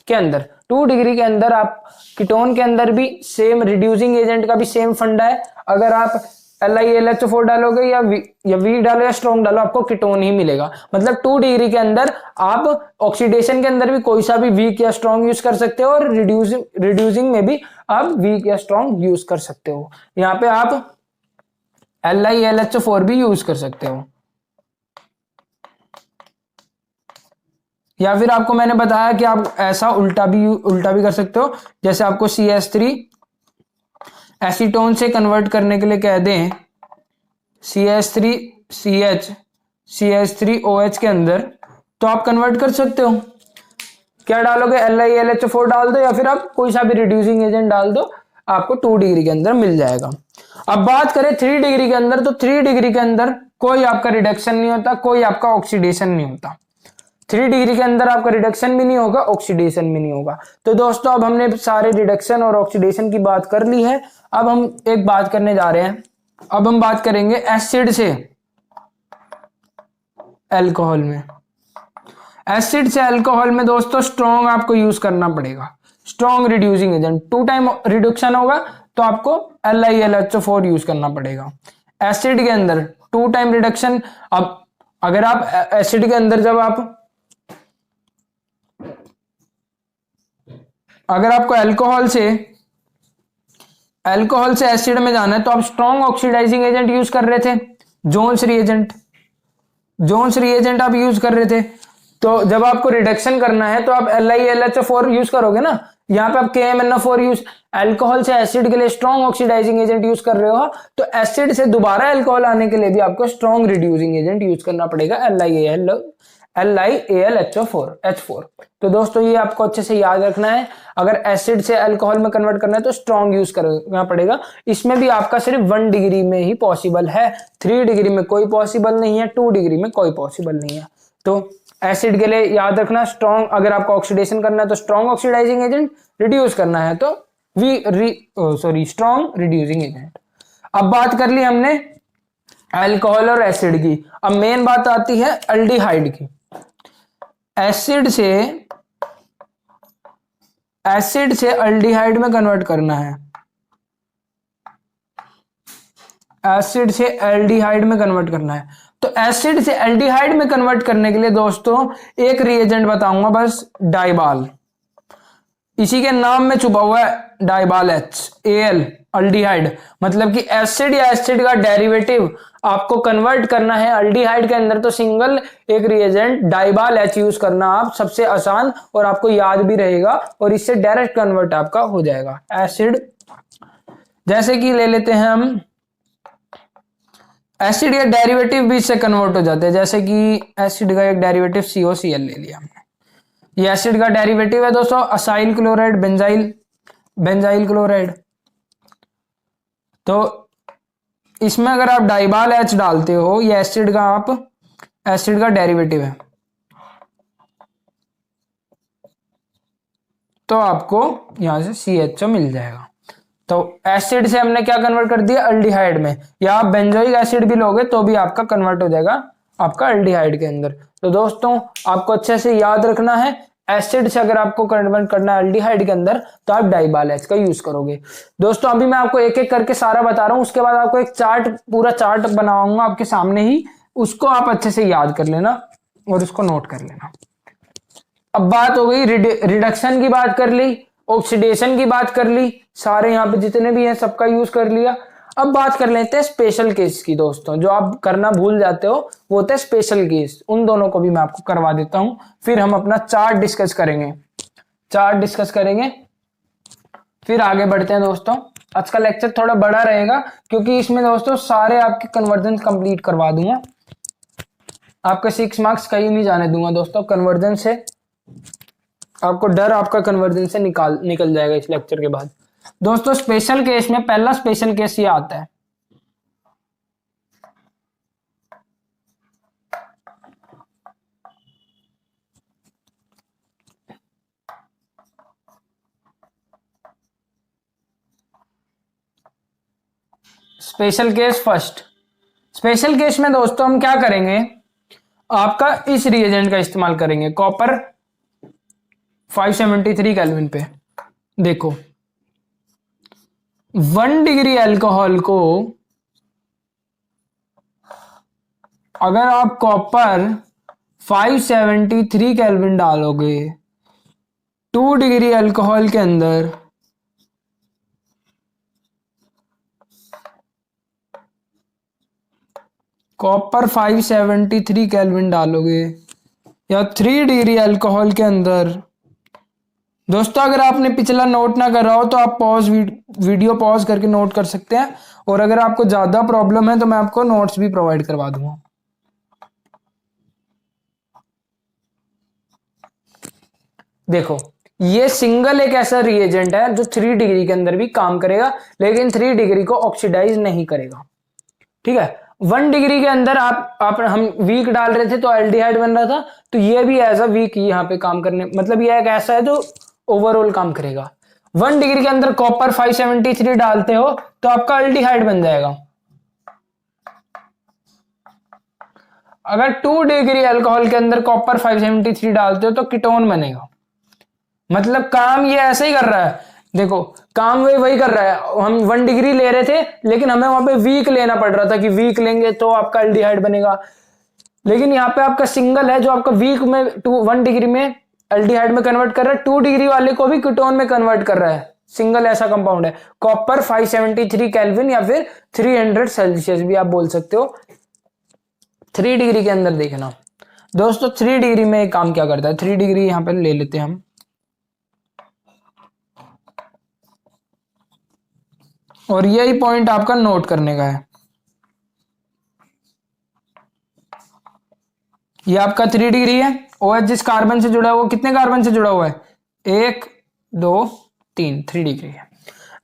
Speaker 1: के अंदर। 2 डिग्री के अंदर आप कीटोन के अंदर भी सेम रिड्यूसिंग एजेंट का भी सेम फंडा है। अगर आप LiAlHO4 डालोगे या वीक डालो या स्ट्रॉन्ग डालो, आपको कीटोन ही मिलेगा। मतलब 2 डिग्री के अंदर आप ऑक्सीडेशन के अंदर भी कोई सा भी वीक या स्ट्रॉन्ग यूज कर सकते हो, और रिड्यूसिंग में भी आप वीक या स्ट्रॉन्ग यूज कर सकते हो। यहाँ पे आप LiAlHO4 भी यूज कर सकते हो, या फिर आपको मैंने बताया कि आप ऐसा उल्टा भी कर सकते हो। जैसे आपको CH3 एसीटोन से कन्वर्ट करने के लिए कह दें CH3CH CH3OH के अंदर, तो आप कन्वर्ट कर सकते हो। क्या डालोगे, LiLH4 डाल दो, या फिर आप कोई सा भी रिड्यूसिंग एजेंट डाल दो, आपको 2 डिग्री के अंदर मिल जाएगा। अब बात करें 3 डिग्री के अंदर, तो 3 डिग्री के अंदर कोई आपका रिडक्शन नहीं होता, कोई आपका ऑक्सीडेशन नहीं होता। 3 डिग्री के अंदर आपका रिडक्शन भी नहीं होगा, ऑक्सीडेशन भी नहीं होगा। तो दोस्तों अब हमने सारे रिडक्शन और ऑक्सीडेशन की बात कर ली है। अब हम एक बात करने जा रहे हैं, अब हम बात करेंगे एसिड से अल्कोहल में। एसिड से अल्कोहल में दोस्तों स्ट्रॉन्ग आपको यूज करना पड़ेगा, strong reducing agent. 2 time reduction होगा तो आपको LiLH4 यूज करना पड़ेगा। एसिड के अंदर 2 टाइम रिडक्शन। अब अगर आप एसिड के अंदर जब आप अगर आपको अल्कोहल से एसिड में जाना है तो आप स्ट्रॉन्ग ऑक्सीडाइजिंग एजेंट यूज कर रहे थे, जोन्स रिएजेंट आप यूज कर रहे थे। तो जब आपको रिडक्शन करना है तो आप LiLH4 यूज करोगे ना, यहाँ पे आप KMnO4 यूज, अल्कोहल से एसिड के लिए स्ट्रॉन्ग ऑक्सीडाइजिंग एजेंट यूज कर रहे हो, तो एसिड से दोबारा अल्कोहल आने के लिए भी आपको स्ट्रॉन्ग रिड्यूसिंग एजेंट यूज करना पड़ेगा, LiAlH4। तो दोस्तों ये आपको अच्छे से याद रखना है। अगर एसिड से अल्कोहल में कन्वर्ट करना है तो स्ट्रॉन्ग यूज करना पड़ेगा। इसमें भी आपका सिर्फ 1 डिग्री में ही पॉसिबल है, 3 डिग्री में कोई पॉसिबल नहीं है, 2 डिग्री में कोई पॉसिबल नहीं है। तो एसिड के लिए याद रखना स्ट्रॉन्ग, अगर आपको ऑक्सीडेशन करना है तो स्ट्रॉन्ग ऑक्सीडाइजिंग एजेंट, रिड्यूस करना है तो स्ट्रॉन्ग रिड्यूसिंग एजेंट। अब बात कर ली हमने अल्कोहल और एसिड की। अब मेन बात आती है अल्डिहाइड की। एसिड से अल्डिहाइड में कन्वर्ट करना है, एसिड से एल्डिहाइड में कन्वर्ट करना है। तो एसिड से एल्डिहाइड में कन्वर्ट करने के लिए दोस्तों एक रिएजेंट बताऊंगा बस, डाइबाल। इसी के नाम में छुपा हुआ है डाइबाल HAl, अल्डिहाइड। मतलब कि एसिड या एसिड का डेरिवेटिव आपको कन्वर्ट करना है अल्डिहाइड के अंदर, तो सिंगल एक रिएजेंट डाइबाल H यूज करना आप सबसे आसान, और आपको याद भी रहेगा, और इससे डायरेक्ट कन्वर्ट आपका हो जाएगा। एसिड जैसे कि ले लेते हैं हम, एसिड या डेरिवेटिव भी इससे कन्वर्ट हो जाते हैं। जैसे कि एसिड का एक डेरिवेटिव COCl ले लिया हमने, ये एसिड का डेरिवेटिव है दोस्तों, असाइल क्लोराइड, बेंजाइल क्लोराइड। तो इसमें अगर आप डाइबाल H डालते हो, ये एसिड का डेरिवेटिव है, तो आपको यहां से CHO मिल जाएगा। तो एसिड से हमने क्या कन्वर्ट कर दिया, अल्डिहाइड में, या आप बेंजोइक एसिड भी लोगे तो भी आपका कन्वर्ट हो जाएगा आपका अल्डिहाइड के अंदर। तो दोस्तों आपको अच्छे से याद रखना है, एसिड से अगर आपको कन्वर्ट करना है अल्डिहाइड के अंदर तो आप डाइबाल H का यूज करोगे। दोस्तों अभी मैं आपको एक एक करके सारा बता रहा हूं, उसके बाद आपको एक पूरा चार्ट बनाऊंगा आपके सामने ही, उसको आप अच्छे से याद कर लेना और उसको नोट कर लेना। अब बात हो गई रिडक्शन की, बात कर ली, ऑक्सीडेशन की बात कर ली, सारे यहाँ पे जितने भी हैं सबका यूज कर लिया। अब बात कर लेते हैं स्पेशल केस की दोस्तों, जो आप करना भूल जाते हो वो होता है स्पेशल केस। उन दोनों को भी मैं आपको करवा देता हूं, फिर हम अपना चार्ट डिस्कस करेंगे, फिर आगे बढ़ते हैं दोस्तों। आज का लेक्चर थोड़ा बड़ा रहेगा क्योंकि इसमें दोस्तों सारे आपके कन्वर्जन कंप्लीट करवा दूंगा, आपके 6 मार्क्स कहीं नहीं जाने दूंगा दोस्तों। कन्वर्जन से आपको डर आपका कन्वर्जन से निकल जाएगा इस लेक्चर के बाद। दोस्तों स्पेशल केस में पहला स्पेशल केस ये आता है, special case first. Special case में दोस्तों हम क्या करेंगे, आपका इस रिएजेंट का इस्तेमाल करेंगे, कॉपर 573 केल्विन पे। देखो 1 डिग्री अल्कोहल को अगर आप कॉपर 573 केल्विन डालोगे 2 डिग्री अल्कोहल के अंदर, कॉपर 573 केल्विन डालोगे या 3 डिग्री अल्कोहल के अंदर दोस्तों अगर आपने पिछला नोट ना कर रहा हो तो आप वीडियो पॉज करके नोट कर सकते हैं, और अगर आपको ज्यादा प्रॉब्लम है तो मैं आपको नोट्स भी प्रोवाइड करवा दूंगा। देखो, ये सिंगल एक ऐसा रिएजेंट है जो 3 डिग्री के अंदर भी काम करेगा, लेकिन 3 डिग्री को ऑक्सीडाइज नहीं करेगा। ठीक है, 1 डिग्री के अंदर आप हम वीक डाल रहे थे तो एल्डिहाइड बन रहा था, तो ये भी एज अ वीक यहाँ पे काम करने, मतलब ये एक ऐसा है जो ओवरऑल काम करेगा। 1 डिग्री के अंदर कॉपर 573 डालते हो तो आपका एल्डिहाइड बन जाएगा। अगर 2 डिग्री अल्कोहल के अंदर कॉपर 573 डालते हो तो कीटोन बनेगा। मतलब काम ये ऐसे ही कर रहा है, देखो काम वही कर रहा है। हम 1 डिग्री ले रहे थे, लेकिन हमें वहां पे वीक लेना पड़ रहा था कि वीक लेंगे तो आपका एल्डिहाइड बनेगा, लेकिन यहाँ पे आपका सिंगल है जो आपका वीक में 1 डिग्री में एल्डिहाइड में कन्वर्ट कर रहा है, 2 डिग्री वाले को भी कीटोन में कन्वर्ट कर रहा है। सिंगल ऐसा कंपाउंड है। कॉपर 573 केल्विन या फिर 300 सेल्सियस भी आप बोल सकते हो। 3 डिग्री के अंदर देखना दोस्तों, 3 डिग्री में काम क्या करता है। 3 डिग्री यहां पर ले लेते हैं हम, और यही पॉइंट आपका नोट करने का है। ये आपका 3 डिग्री है। OH जिस कार्बन से जुड़ा है वो कितने कार्बन से जुड़ा हुआ है, 1 2 3, 3 डिग्री है।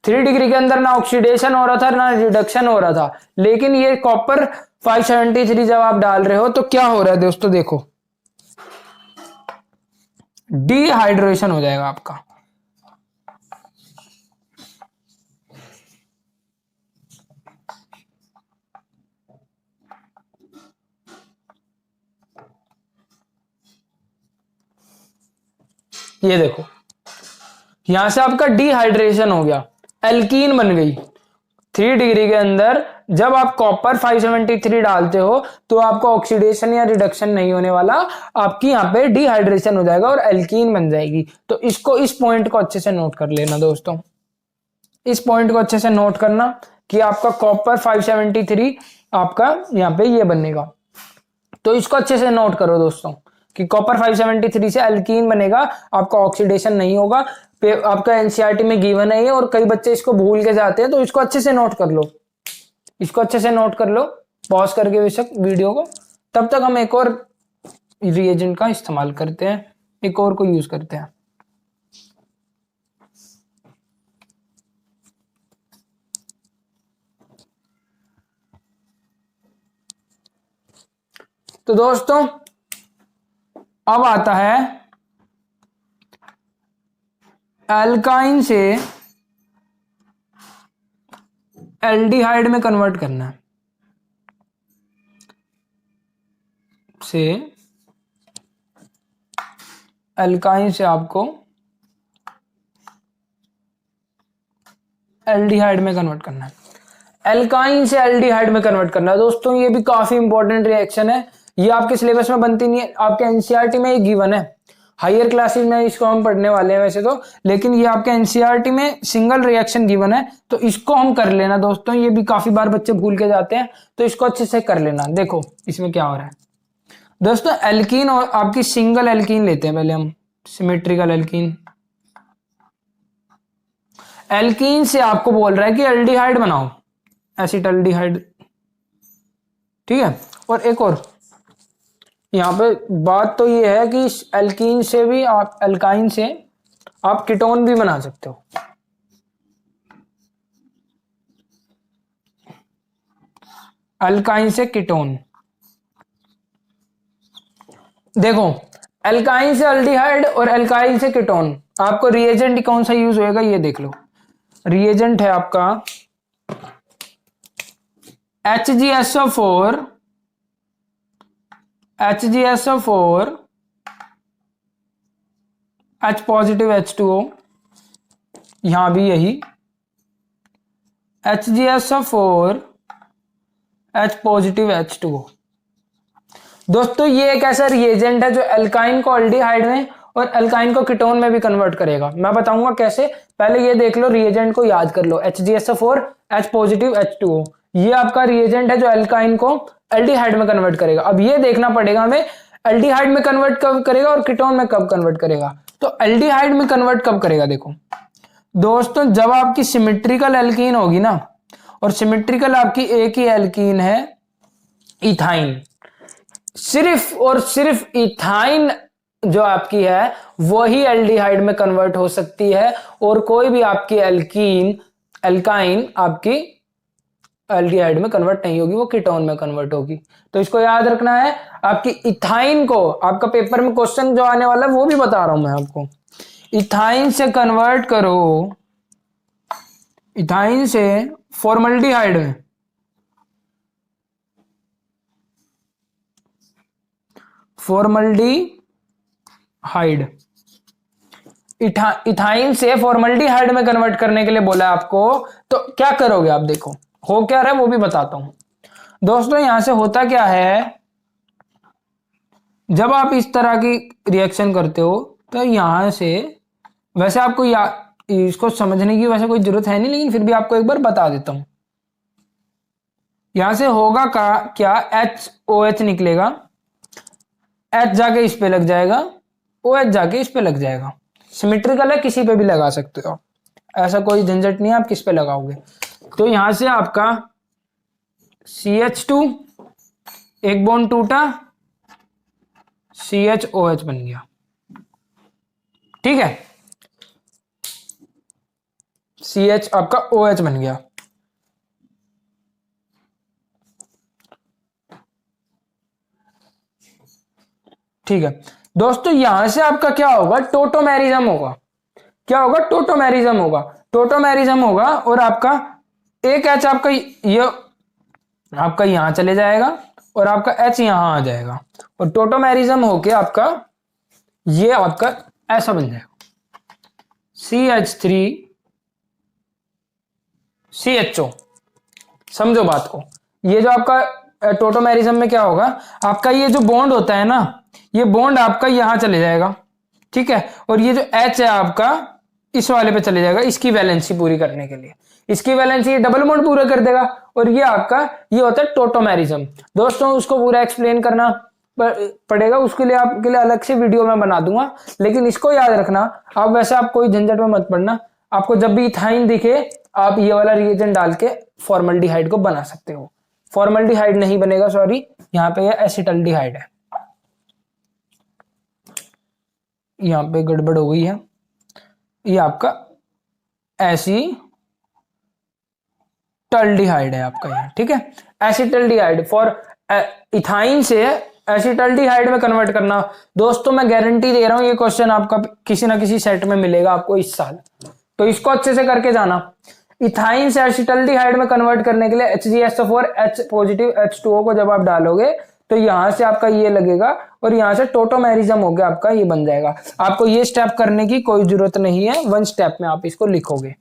Speaker 1: 3 डिग्री के अंदर ना ऑक्सीडेशन हो रहा था ना रिडक्शन हो रहा था, लेकिन ये कॉपर 573 जब आप डाल रहे हो तो क्या हो रहा है दोस्तों, देखो डिहाइड्रेशन हो जाएगा आपका। ये देखो, यहां से आपका डिहाइड्रेशन हो गया, एल्कीन बन गई। 3 डिग्री के अंदर जब आप कॉपर 573 डालते हो तो आपका ऑक्सीडेशन या रिडक्शन नहीं होने वाला, आपकी यहां पे डिहाइड्रेशन हो जाएगा और एल्कीन बन जाएगी। तो इस पॉइंट को अच्छे से नोट कर लेना दोस्तों, इस पॉइंट को अच्छे से नोट करना कि आपका कॉपर 573 आपका यहां पे ये बनेगा। तो इसको अच्छे से नोट करो दोस्तों कि कॉपर 573 से एल्कीन बनेगा, आपका ऑक्सीडेशन नहीं होगा। आपका एनसीईआरटी में गिवन है ये, और कई बच्चे इसको भूल के जाते हैं, तो इसको अच्छे से नोट कर लो, इसको अच्छे से नोट कर लो, पॉज करके बेशक वीडियो को। तब तक हम एक और रिएजेंट का इस्तेमाल करते हैं, एक और को यूज करते हैं। तो दोस्तों अब आता है एल्काइन से एल्डिहाइड में कन्वर्ट करना है, से एल्काइन से आपको एल्डिहाइड में कन्वर्ट करना है। एल्काइन से एल्डिहाइड में कन्वर्ट करना है दोस्तों, ये भी काफी इंपॉर्टेंट रिएक्शन है। ये आपके सिलेबस में बनती नहीं है, आपके एनसीईआरटी में ये गिवन है। हायर क्लासेस में इसको हम पढ़ने वाले हैं वैसे तो, लेकिन ये आपके एनसीईआरटी में सिंगल रिएक्शन गिवन है, तो इसको हम कर लेना दोस्तों। ये भी काफी बार बच्चे भूल के जाते हैं, तो इसको अच्छे से कर लेना। देखो इसमें क्या हो रहा है दोस्तों, एल्कीन और आपकी सिंगल एल्कीन लेते हैं पहले हम, सिमेट्रिकल एल्कीन। एल्कीन से आपको बोल रहा है कि एल्डिहाइड बनाओ, एसिटाल्डिहाइड, ठीक है। और एक और यहां पे बात तो ये है कि एल्कीन से भी आप, एल्काइन से आप कीटोन भी बना सकते हो। एल्काइन से कीटोन, देखो एल्काइन से एल्डिहाइड और एल्काइन से कीटोन, आपको रिएजेंट कौन सा यूज होएगा ये देख लो। रिएजेंट है आपका HgSO4, HgSO4 H positive H2O, यहां भी यही HgSO4 H पॉजिटिव H2O। दोस्तों ये एक ऐसा रिएजेंट है जो एल्काइन को एल्डिहाइड में और एल्काइन को कीटोन में भी कन्वर्ट करेगा। मैं बताऊंगा कैसे, पहले ये देख लो, रिएजेंट को याद कर लो, HgSO4 H पॉजिटिव H2O, ये आपका रिएजेंट है जो एल्काइन को एल्डिहाइड में कन्वर्ट करेगा। अब ये देखना पड़ेगा हमें एल्डिहाइड में कन्वर्ट कब करेगा और कीटोन में कब कन्वर्ट करेगा। तो एल्डिहाइड में कन्वर्ट कब करेगा? देखो दोस्तों, जब आपकी सिमेट्रिकल एल्कीन होगी ना, और सिमेट्रिकल आपकी एक ही एल्कीन है इथाइन, सिर्फ और सिर्फ इथाइन जो आपकी है वही एल्डिहाइड में कन्वर्ट हो सकती है, और कोई भी आपकी एल्काइन आपकी एल्डिहाइड में कन्वर्ट नहीं होगी, वो कीटोन में कन्वर्ट होगी। तो इसको याद रखना है। आपकी इथाइन को, आपका पेपर में क्वेश्चन जो आने वाला है वो भी बता रहा हूं मैं आपको। इथाइन से कन्वर्ट करो, इथाइन से फॉर्मल्डिहाइड में, फॉर्मल्डिहाइड, इथाइन से फॉर्मल्डिहाइड में कन्वर्ट करने के लिए बोला है आपको। तो क्या करोगे आप? देखो हो क्या रहा है वो भी बताता हूं दोस्तों। यहां से होता क्या है, जब आप इस तरह की रिएक्शन करते हो तो यहां से, वैसे आपको इसको समझने की वैसे कोई जरूरत है नहीं, लेकिन फिर भी आपको एक बार बता देता हूं। यहां से होगा क्या, HOH निकलेगा, H जाके इस पे लग जाएगा, OH जाके इस पे लग जाएगा। सिमेट्रिकल है, किसी पे भी लगा सकते हो, ऐसा कोई झंझट नहीं है आप किस पे लगाओगे। तो यहां से आपका CH2, एक बॉन्ड टूटा, CHOH बन गया। ठीक है, CH आपका OH बन गया। ठीक है दोस्तों, यहां से आपका क्या होगा, टोटोमेरिज्म होगा। क्या होगा? टोटोमेरिज्म होगा। टोटोमेरिज्म होगा और आपका एक H आपका ये आपका यहां चले जाएगा और आपका H यहां आ जाएगा, और टोटोमेरिज्म होके आपका ये आपका ऐसा बन जाएगा, CH3 CHO। समझो बात को। ये जो आपका टोटोमेरिज्म में क्या होगा, आपका ये जो बॉन्ड होता है ना, ये बॉन्ड आपका यहां चले जाएगा। ठीक है, और ये जो H है आपका इस वाले पे चले जाएगा, इसकी वैलेंसी पूरी करने के लिए। इसकी वैलेंसी ये डबल बॉन्ड पूरा कर देगा, और ये आपका ये होता है टोटोमेरिज्म। दोस्तों उसको पूरा एक्सप्लेन करना पड़ेगा, उसके लिए आपके लिए अलग से वीडियो मैं बना दूंगा, लेकिन इसको याद रखना। आप वैसे आप कोई झंझट में मत पड़ना, आपको जब भी इथाइन दिखे आप ये वाला रिएजेंट डाल के फॉर्मल्डिहाइड को बना सकते हो। फॉर्मल्डिहाइड नहीं बनेगा, सॉरी, यहाँ पे ये एसिटल्डिहाइड है, यहाँ पे गड़बड़ हो गई है। ये आपका एसिटल्डिहाइड है आपका यहाँ। ठीक है, एसिटल्डिहाइड फॉर इथाइन से एसिटल्डिहाइड में कन्वर्ट करना। दोस्तों मैं गारंटी दे रहा हूं ये क्वेश्चन आपका किसी ना किसी सेट में मिलेगा आपको इस साल, तो इसको अच्छे से करके जाना। इथाइन से एसिटल्डिहाइड में कन्वर्ट करने के लिए HgSO4 H पॉजिटिव H2O को जब आप डालोगे तो यहां से आपका ये लगेगा, और यहां से टोटोमेरिज्म हो गया आपका, ये बन जाएगा। आपको ये स्टेप करने की कोई जरूरत नहीं है, वन स्टेप में आप इसको लिखोगे।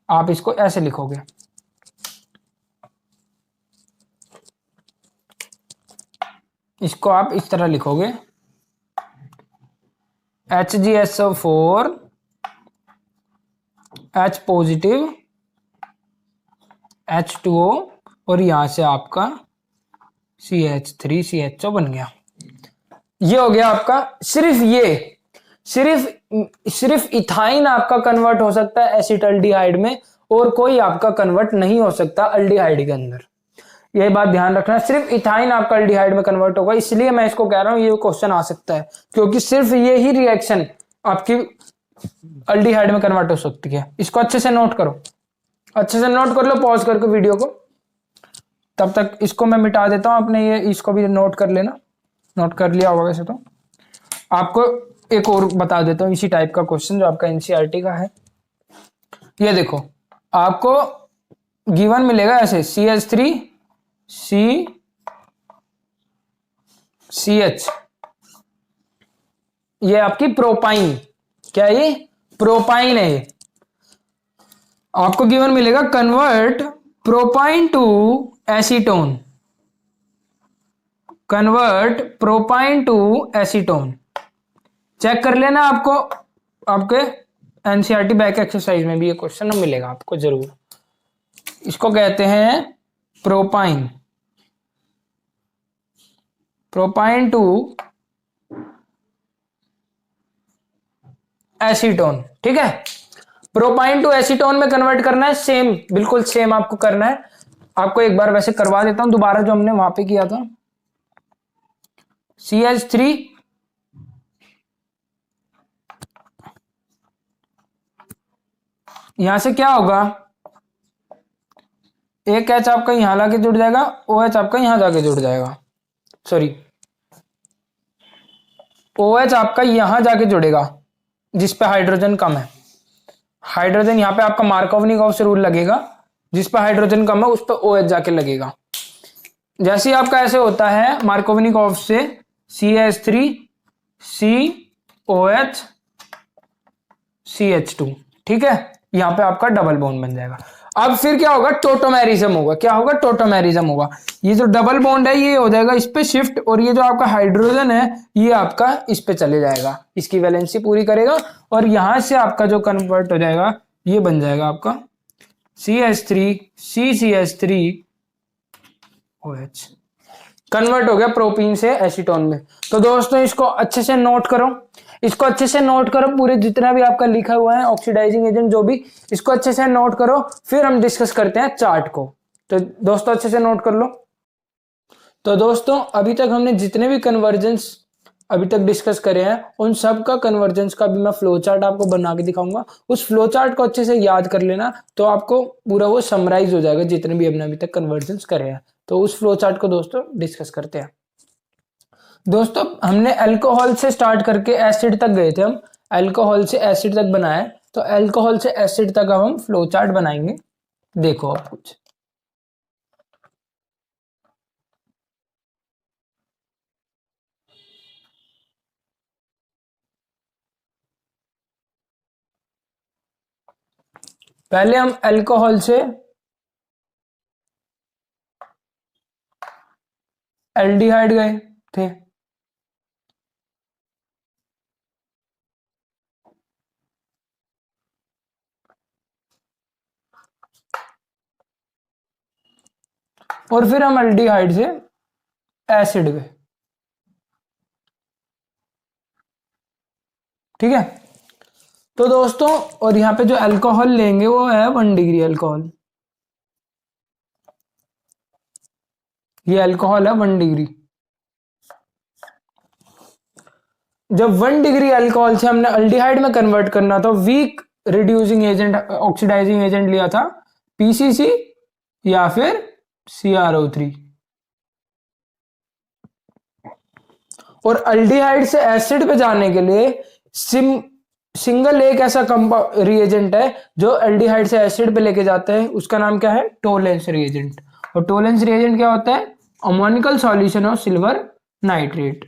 Speaker 1: आप इसको ऐसे लिखोगे, इसको आप इस तरह लिखोगे, HgSO4 H पॉजिटिव H2O, और यहां से आपका CH3 CHO बन गया। ये हो गया आपका। सिर्फ इथाइन आपका कन्वर्ट हो सकता है एसिटल्डिहाइड में, और कोई आपका कन्वर्ट नहीं हो सकता अल्डिहाइड के अंदर। ये बात ध्यान रखना, सिर्फ इथाइन आपका अल्डिहाइड में कन्वर्ट होगा। इसलिए मैं इसको कह रहा हूं ये क्वेश्चन आ सकता है, क्योंकि सिर्फ ये ही रिएक्शन आपकी अल्डिहाइड में कन्वर्ट हो सकती है। इसको अच्छे से नोट करो, अच्छे से नोट कर लो, पॉज करके वीडियो को। तब तक इसको मैं मिटा देता हूं, आपने ये इसको भी नोट कर लेना, नोट कर लिया होगा वैसे तो। आपको एक और बता देता हूं इसी टाइप का क्वेश्चन जो आपका एनसीईआरटी का है। ये देखो, आपको गिवन मिलेगा ऐसे CH3 CH, ये आपकी प्रोपाइन, क्या ये प्रोपाइन है। ये आपको गिवन मिलेगा convert propyne to acetone, convert propyne to acetone. Check कर लेना, आपको आपके एनसीईआरटी बैक एक्सरसाइज में भी ये क्वेश्चन मिलेगा आपको जरूर। इसको कहते हैं प्रोपाइन, प्रोपाइन टू एसीटोन। ठीक है, प्रोपाइन टू एसीटोन में कन्वर्ट करना है, सेम बिल्कुल सेम आपको करना है। आपको एक बार वैसे करवा देता हूं दोबारा जो हमने वहां पे किया था। CH3 यहां से क्या होगा, एक एच आपका यहां लाके जुड़ जाएगा, ओ एच आपका यहां जाके जुड़ जाएगा, सॉरी ओ एच आपका यहां जाके जुड़ेगा जिस पे हाइड्रोजन कम है। हाइड्रोजन यहां पे आपका मार्कोवनिकॉफ रूल लगेगा, जिस पे हाइड्रोजन कम है उस पे ओ एच जाके लगेगा। जैसे ही आपका ऐसे होता है मार्कोवनिकॉफ से CH3 COH CH2, ठीक है, यहां पे आपका डबल बॉन्ड बन जाएगा। अब फिर क्या होगा, टोटोमेरिज्म होगा। क्या होगा, टोटोमेरिज्म होगा। ये जो डबल बॉन्ड है ये हो जाएगा इस पे शिफ्ट, और ये जो आपका हाइड्रोजन है ये आपका इस पे चले जाएगा, इसकी वैलेंसी पूरी करेगा, और यहां से आपका जो कन्वर्ट हो जाएगा ये बन जाएगा आपका CH3 CCH3 OH, कन्वर्ट हो गया प्रोपीन से एसीटोन में। तो दोस्तों इसको अच्छे से नोट करो, इसको अच्छे से नोट करो, पूरे जितना भी आपका लिखा हुआ है ऑक्सीडाइजिंग एजेंट जो भी, इसको अच्छे से नोट करो, फिर हम डिस्कस करते हैं चार्ट को। तो दोस्तों अच्छे से नोट कर लो। तो दोस्तों अभी तक हमने जितने भी कन्वर्जेंस अभी तक डिस्कस करे हैं उन सब का कन्वर्जेंस का भी मैं फ्लो चार्ट आपको बना के दिखाऊंगा। उस फ्लो चार्ट को अच्छे से याद कर लेना, तो आपको पूरा वो समराइज हो जाएगा जितने भी हमने अभी तक कन्वर्जेंस करे हैं। तो उस फ्लो चार्ट को दोस्तों डिस्कस करते हैं। दोस्तों हमने अल्कोहल से स्टार्ट करके एसिड तक गए थे, हम अल्कोहल से एसिड तक बनाए, तो अल्कोहल से एसिड तक अब हम फ्लो चार्ट बनाएंगे। देखो आप कुछ पहले हम अल्कोहल से एल्डिहाइड गए थे, और फिर हम एल्डिहाइड से एसिड गए। ठीक है, तो दोस्तों और यहां पे जो अल्कोहल लेंगे वो है 1 डिग्री अल्कोहल। ये अल्कोहल है 1 डिग्री। जब 1 डिग्री अल्कोहल से हमने अल्डिहाइड में कन्वर्ट करना था, weak reducing agent oxidising agent लिया था PCC या फिर CrO3, और अल्डिहाइड से एसिड पे जाने के लिए सिंगल एक ऐसा रिएजेंट है जो अल्डिहाइड से एसिड पे लेके जाता है, उसका नाम क्या है, टोलेंस रिएजेंट। और टोलेंस रिएजेंट क्या होता है, ammoniacal solution of silver nitrate,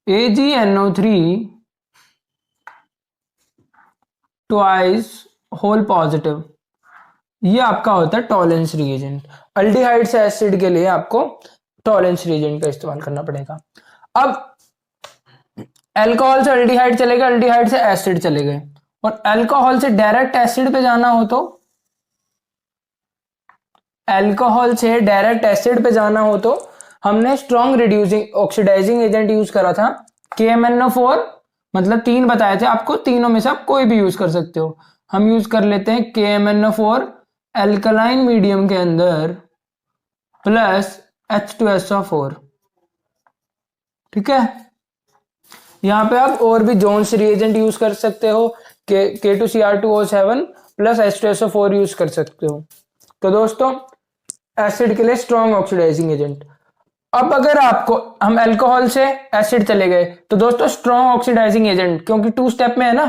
Speaker 1: AgNO3 twice whole positive, ये आपका होता है टॉलेंस रिएजेंट। अल्डिहाइड से एसिड के लिए आपको टॉलेंस रिएजेंट का इस्तेमाल करना पड़ेगा। अब अल्कोहल से अल्डिहाइड चले गए, अल्डिहाइड से एसिड चले गए, और अल्कोहल से डायरेक्ट एसिड पे जाना हो तो, अल्कोहल से डायरेक्ट एसिड पे जाना हो तो हमने strong reducing oxidising agent use करा था KMnO4, मतलब 3 बताए थे आपको, तीनों में से आप कोई भी यूज कर सकते हो। हम यूज कर लेते हैं KMnO4 एल्कलाइन मीडियम के अंदर प्लस H2SO4। ठीक है, यहां पे आप और भी जोन्स रिएजेंट यूज कर सकते हो, K2Cr2O7 प्लस H2SO4 यूज कर सकते हो। तो दोस्तों एसिड के लिए स्ट्रॉन्ग ऑक्सीडाइजिंग एजेंट। अब अगर आपको हम अल्कोहल से एसिड चले गए तो दोस्तों स्ट्रॉन्ग ऑक्सीडाइजिंग एजेंट, क्योंकि 2 स्टेप में है ना,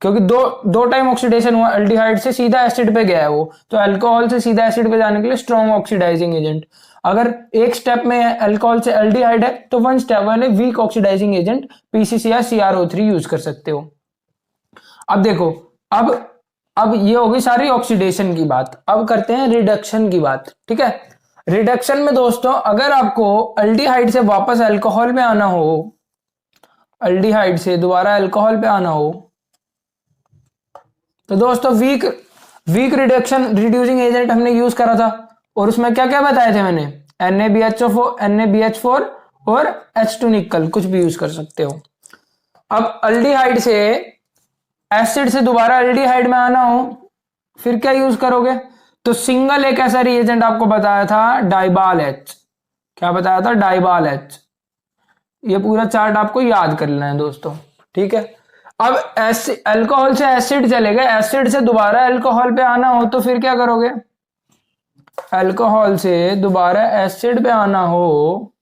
Speaker 1: क्योंकि दो टाइम ऑक्सीडेशन हुआ, अल्डिहाइड से सीधा एसिड पे गया है वो, तो अल्कोहल से सीधा एसिड पे जाने के लिए स्ट्रॉन्ग ऑक्सीडाइजिंग एजेंट। अगर एक स्टेप में है अल्कोहल से एल्डिहाइड है तो 1 स्टेप वाले वीक ऑक्सीडाइजिंग एजेंट PCC या CrO3 यूज कर सकते हो। अब देखो, अब ये होगी सारी ऑक्सीडेशन की बात, अब करते हैं रिडक्शन की बात। ठीक है, रिडक्शन में दोस्तों अगर आपको अल्डिहाइड से वापस अल्कोहल में आना हो, अल्डिहाइड से दोबारा अल्कोहल पे आना हो, तो दोस्तों वीक रिडक्शन रिड्यूसिंग एजेंट हमने यूज करा था, और उसमें क्या क्या बताए थे मैंने, NaBH4 और H2 निकल, कुछ भी यूज कर सकते हो। अब अल्डिहाइड से एसिड से दोबारा एल्डिहाइड में आना हो फिर क्या यूज करोगे? तो सिंगल एक ऐसा रिएजेंट आपको बताया था, डाइबाल एच। क्या बताया था? डाइबाल एच। ये पूरा चार्ट आपको याद कर लेना है दोस्तों, ठीक है। अब अल्कोहल से एसिड चले गए, एसिड से दोबारा अल्कोहल पे आना हो तो फिर क्या करोगे? अल्कोहल से दोबारा एसिड पे आना हो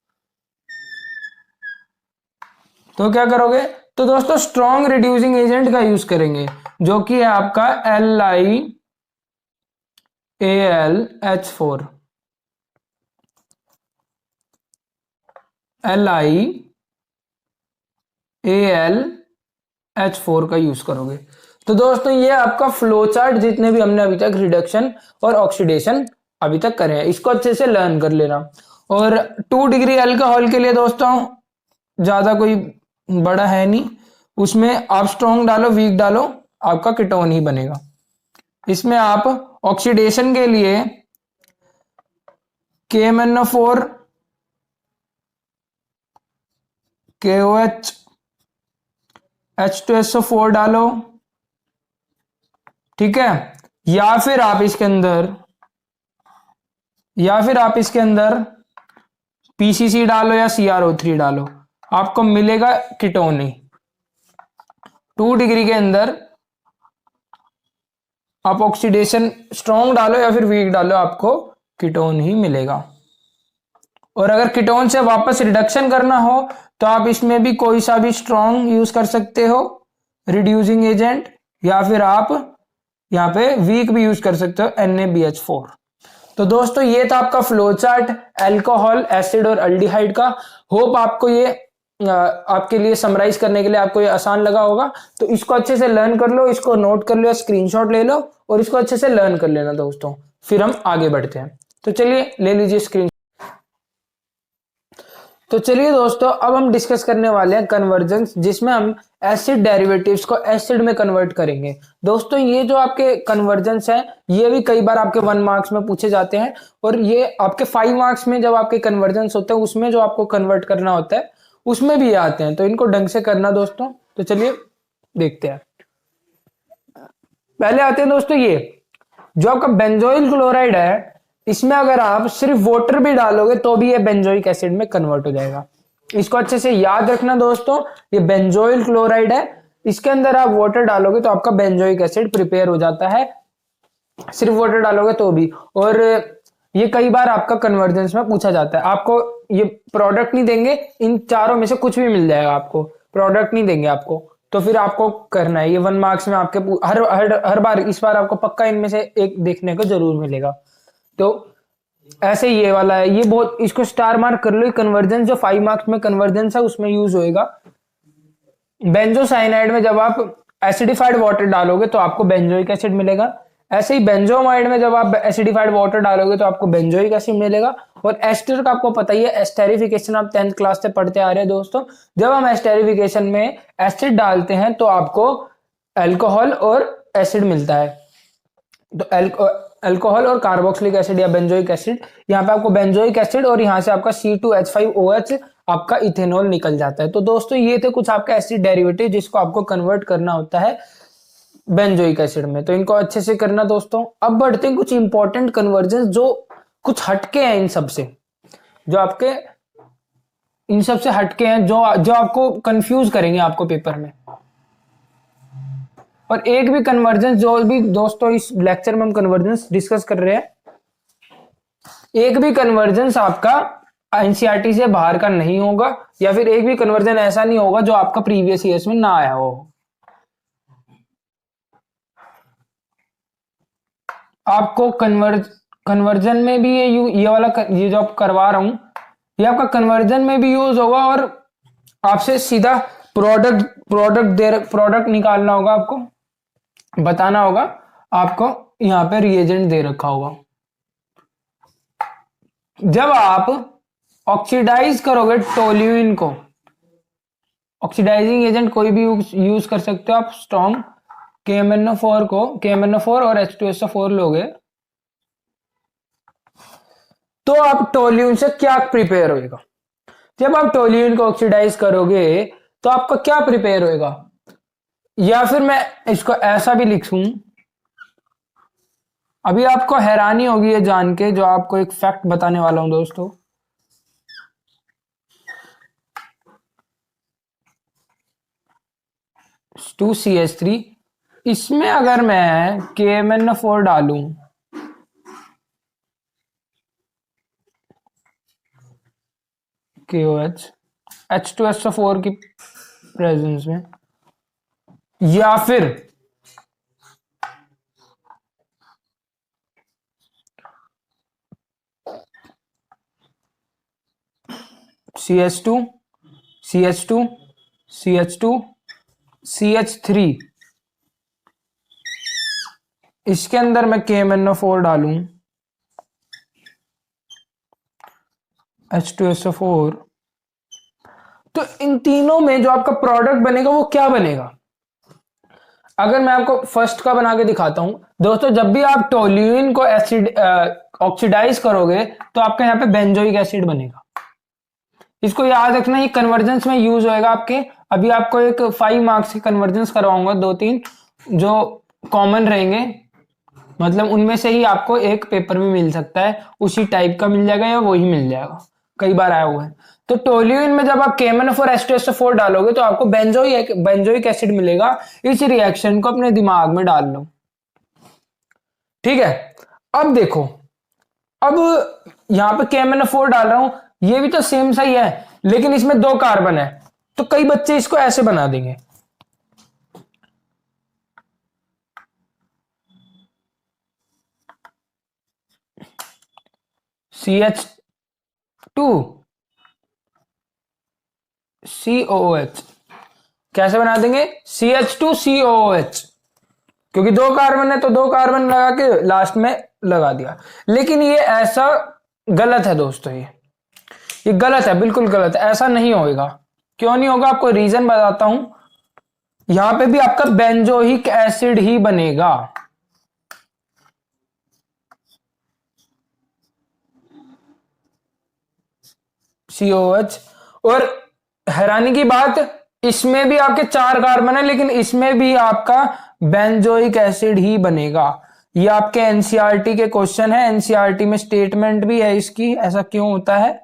Speaker 1: तो क्या करोगे? तो दोस्तों स्ट्रॉन्ग रिड्यूसिंग एजेंट का यूज करेंगे, जो कि है आपका LiAlH4। LiAlH4 का यूज करोगे। तो दोस्तों ये आपका फ्लो चार्ट जितने भी हमने अभी तक रिडक्शन और ऑक्सीडेशन अभी तक करे हैं, इसको अच्छे से लर्न कर लेना। और 2 डिग्री अल्कोहल के लिए दोस्तों ज्यादा कोई बड़ा है नहीं, उसमें आप स्ट्रॉन्ग डालो वीक डालो आपका कीटोन ही बनेगा। इसमें आप ऑक्सीडेशन के लिए KMnO4 KOH H2SO4 डालो, ठीक है। या फिर आप इसके अंदर PCC डालो या CrO3 डालो, आपको मिलेगा कीटोन ही। 2 डिग्री के अंदर आप ऑक्सीडेशन स्ट्रॉन्ग डालो या फिर वीक डालो, आपको कीटोन ही मिलेगा। और अगर कीटोन से वापस रिडक्शन करना हो तो आप इसमें भी कोई सा भी स्ट्रॉन्ग यूज कर सकते हो रिड्यूसिंग एजेंट, या फिर आप यहाँ पे वीक भी यूज कर सकते हो NaBH4। तो दोस्तों ये था आपका फ्लो चार्ट अल्कोहल, एसिड और अल्डिहाइड का। होप आपको ये आपके लिए समराइज करने के लिए आपको ये आसान लगा होगा। तो इसको अच्छे से लर्न कर लो, इसको नोट कर लो या स्क्रीनशॉट ले लो और इसको अच्छे से लर्न कर लेना दोस्तों। फिर हम आगे बढ़ते हैं। तो चलिए ले लीजिए स्क्रीन। तो चलिए दोस्तों अब हम डिस्कस करने वाले हैं कन्वर्जेंस, जिसमें हम एसिड डेरिवेटिव्स को एसिड में कन्वर्ट करेंगे। दोस्तों ये जो आपके कन्वर्जेंस है ये भी कई बार आपके 1 मार्क्स में पूछे जाते हैं, और ये आपके 5 मार्क्स में जब आपके कन्वर्जेंस होते हैं उसमें जो आपको कन्वर्ट करना होता है उसमें भी आते हैं। तो इनको ढंग से करना दोस्तों। तो चलिए देखते हैं। पहले आते हैं दोस्तों ये जो आपका बेंजोइल क्लोराइड है, इसमें अगर आप सिर्फ वाटर भी डालोगे तो भी ये बेंजोइक एसिड में कन्वर्ट हो जाएगा। इसको अच्छे से याद रखना दोस्तों, ये बेंजोइल क्लोराइड है, इसके अंदर आप वाटर डालोगे तो आपका बेंजोइक एसिड प्रिपेयर हो जाता है, सिर्फ वाटर डालोगे तो भी। और ये कई बार आपका कन्वर्जेंस में पूछा जाता है। आपको ये प्रोडक्ट नहीं देंगे, इन चारों में से कुछ भी मिल जाएगा, आपको प्रोडक्ट नहीं देंगे आपको, तो फिर आपको करना है ये 1 मार्क्स में आपके हर बार, इस बार आपको पक्का इनमें से एक देखने को जरूर मिलेगा। तो ऐसे ये वाला है, ये बहुत, इसको स्टार मार्क कर लो। कन्वर्जेंस जो 5 मार्क्स में कन्वर्जेंस है उसमें यूज होएगा। बेंजोसाइनाइड में जब आप एसिडिफाइड वाटर डालोगे तो आपको बेंजोइक एसिड मिलेगा। ऐसे ही बेंजोमाइड में जब आप एसिडिफाइड वाटर डालोगे तो आपको बेंजोइक एसिड मिलेगा। और एस्टर का आपको पता ही है, एस्टेरिफिकेशन आप 10th क्लास से पढ़ते आ रहे हैं दोस्तों। जब हम एस्टेरिफिकेशन में एसिड डालते हैं तो आपको अल्कोहल और एसिड मिलता है। तो अल्कोहल और कार्बोक्सिलिक एसिड या बेंजोइक एसिड, यहाँ पे आपको बेंजोइक एसिड और यहाँ से आपका C2H5OH आपका इथेनॉल निकल जाता है। तो दोस्तों ये थे कुछ आपका एसिड डेरिवेटिव जिसको आपको कन्वर्ट करना होता है बेंजोइक एसिड में। तो इनको अच्छे से करना दोस्तों। अब बढ़ते हैं कुछ इंपॉर्टेंट कन्वर्जन जो कुछ हटके हैं इन सबसे, जो आपके इन सबसे हटके हैं, जो आपको कंफ्यूज करेंगे आपको पेपर में। और एक भी कन्वर्जेंस, जो भी दोस्तों इस लेक्चर में हम कन्वर्जेंस डिस्कस कर रहे हैं, एक भी कन्वर्जेंस आपका एनसीईआरटी से बाहर का नहीं होगा, या फिर एक भी कन्वर्जन ऐसा नहीं होगा जो आपका प्रीवियस ईयर्स में ना आया हो। आपको कन्वर्जन में भी ये वाला ये जो आप करवा रहा हूं ये आपका कन्वर्जन में भी यूज होगा, और आपसे सीधा प्रोडक्ट निकालना होगा, आपको बताना होगा। आपको यहां पे रिएजेंट दे रखा होगा। जब आप ऑक्सीडाइज करोगे टोल्यूइन को, ऑक्सीडाइजिंग एजेंट कोई भी यूज कर सकते हो आप, स्ट्रॉन्ग KMnO4 और H2SO4 लोगे तो आप टोल्यूइन से क्या प्रिपेयर होएगा? जब आप टोल्यूइन को ऑक्सीडाइज करोगे तो आपका क्या प्रिपेयर होएगा? या फिर मैं इसको ऐसा भी लिखूं। अभी आपको हैरानी होगी ये जान के, जो आपको एक फैक्ट बताने वाला हूं दोस्तों। 2CH3, इसमें अगर मैं KMnO4 डालूं, KOH H2SO4 की प्रेजेंस में, या फिर CH2 CH2 CH2 CH3, इसके अंदर मैं KMnO4 डालूं, H2SO4, तो इन तीनों में जो आपका प्रोडक्ट बनेगा वो क्या बनेगा? अगर मैं आपको फर्स्ट का बना के दिखाता हूं दोस्तों, जब भी आप टोल्यूइन को एसिड ऑक्सीडाइज करोगे तो आपका यहाँ पे बेंजोइक एसिड बनेगा। इसको याद रखना, ये कन्वर्जेंस में यूज होएगा आपके। अभी आपको एक 5 मार्क्स के कन्वर्जेंस करवाऊंगा, 2-3 जो कॉमन रहेंगे, मतलब उनमें से ही आपको एक पेपर में मिल सकता है, उसी टाइप का मिल जाएगा या वही मिल जाएगा, कई बार आया हुआ है। तो टोल्यूइन में जब आप KMnO4 H2SO4 डालोगे तो आपको बेंजोइक एसिड मिलेगा। इस रिएक्शन को अपने दिमाग में डाल लो, ठीक है। अब देखो, अब यहां पे KMnO4 डाल रहा हूं, ये भी तो सेम सा ही है, लेकिन इसमें 2 कार्बन है, तो कई बच्चे इसको ऐसे बना देंगे, CH2 COOH। कैसे बना देंगे? CH2 COOH, क्योंकि 2 कार्बन है तो 2 कार्बन लगा के लास्ट में लगा दिया। लेकिन ये ऐसा गलत है दोस्तों, ये गलत है, बिल्कुल गलत है, ऐसा नहीं होगा। क्यों नहीं होगा, आपको रीजन बताता हूं। यहां पे भी आपका बेंजोइक एसिड ही बनेगा, COH। और हैरानी की बात, इसमें भी आपके 4 कार्बन है, लेकिन इसमें भी आपका बेंजोइक एसिड ही बनेगा। ये आपके एनसीईआरटी के क्वेश्चन है, एनसीईआरटी में स्टेटमेंट भी है इसकी, ऐसा क्यों होता है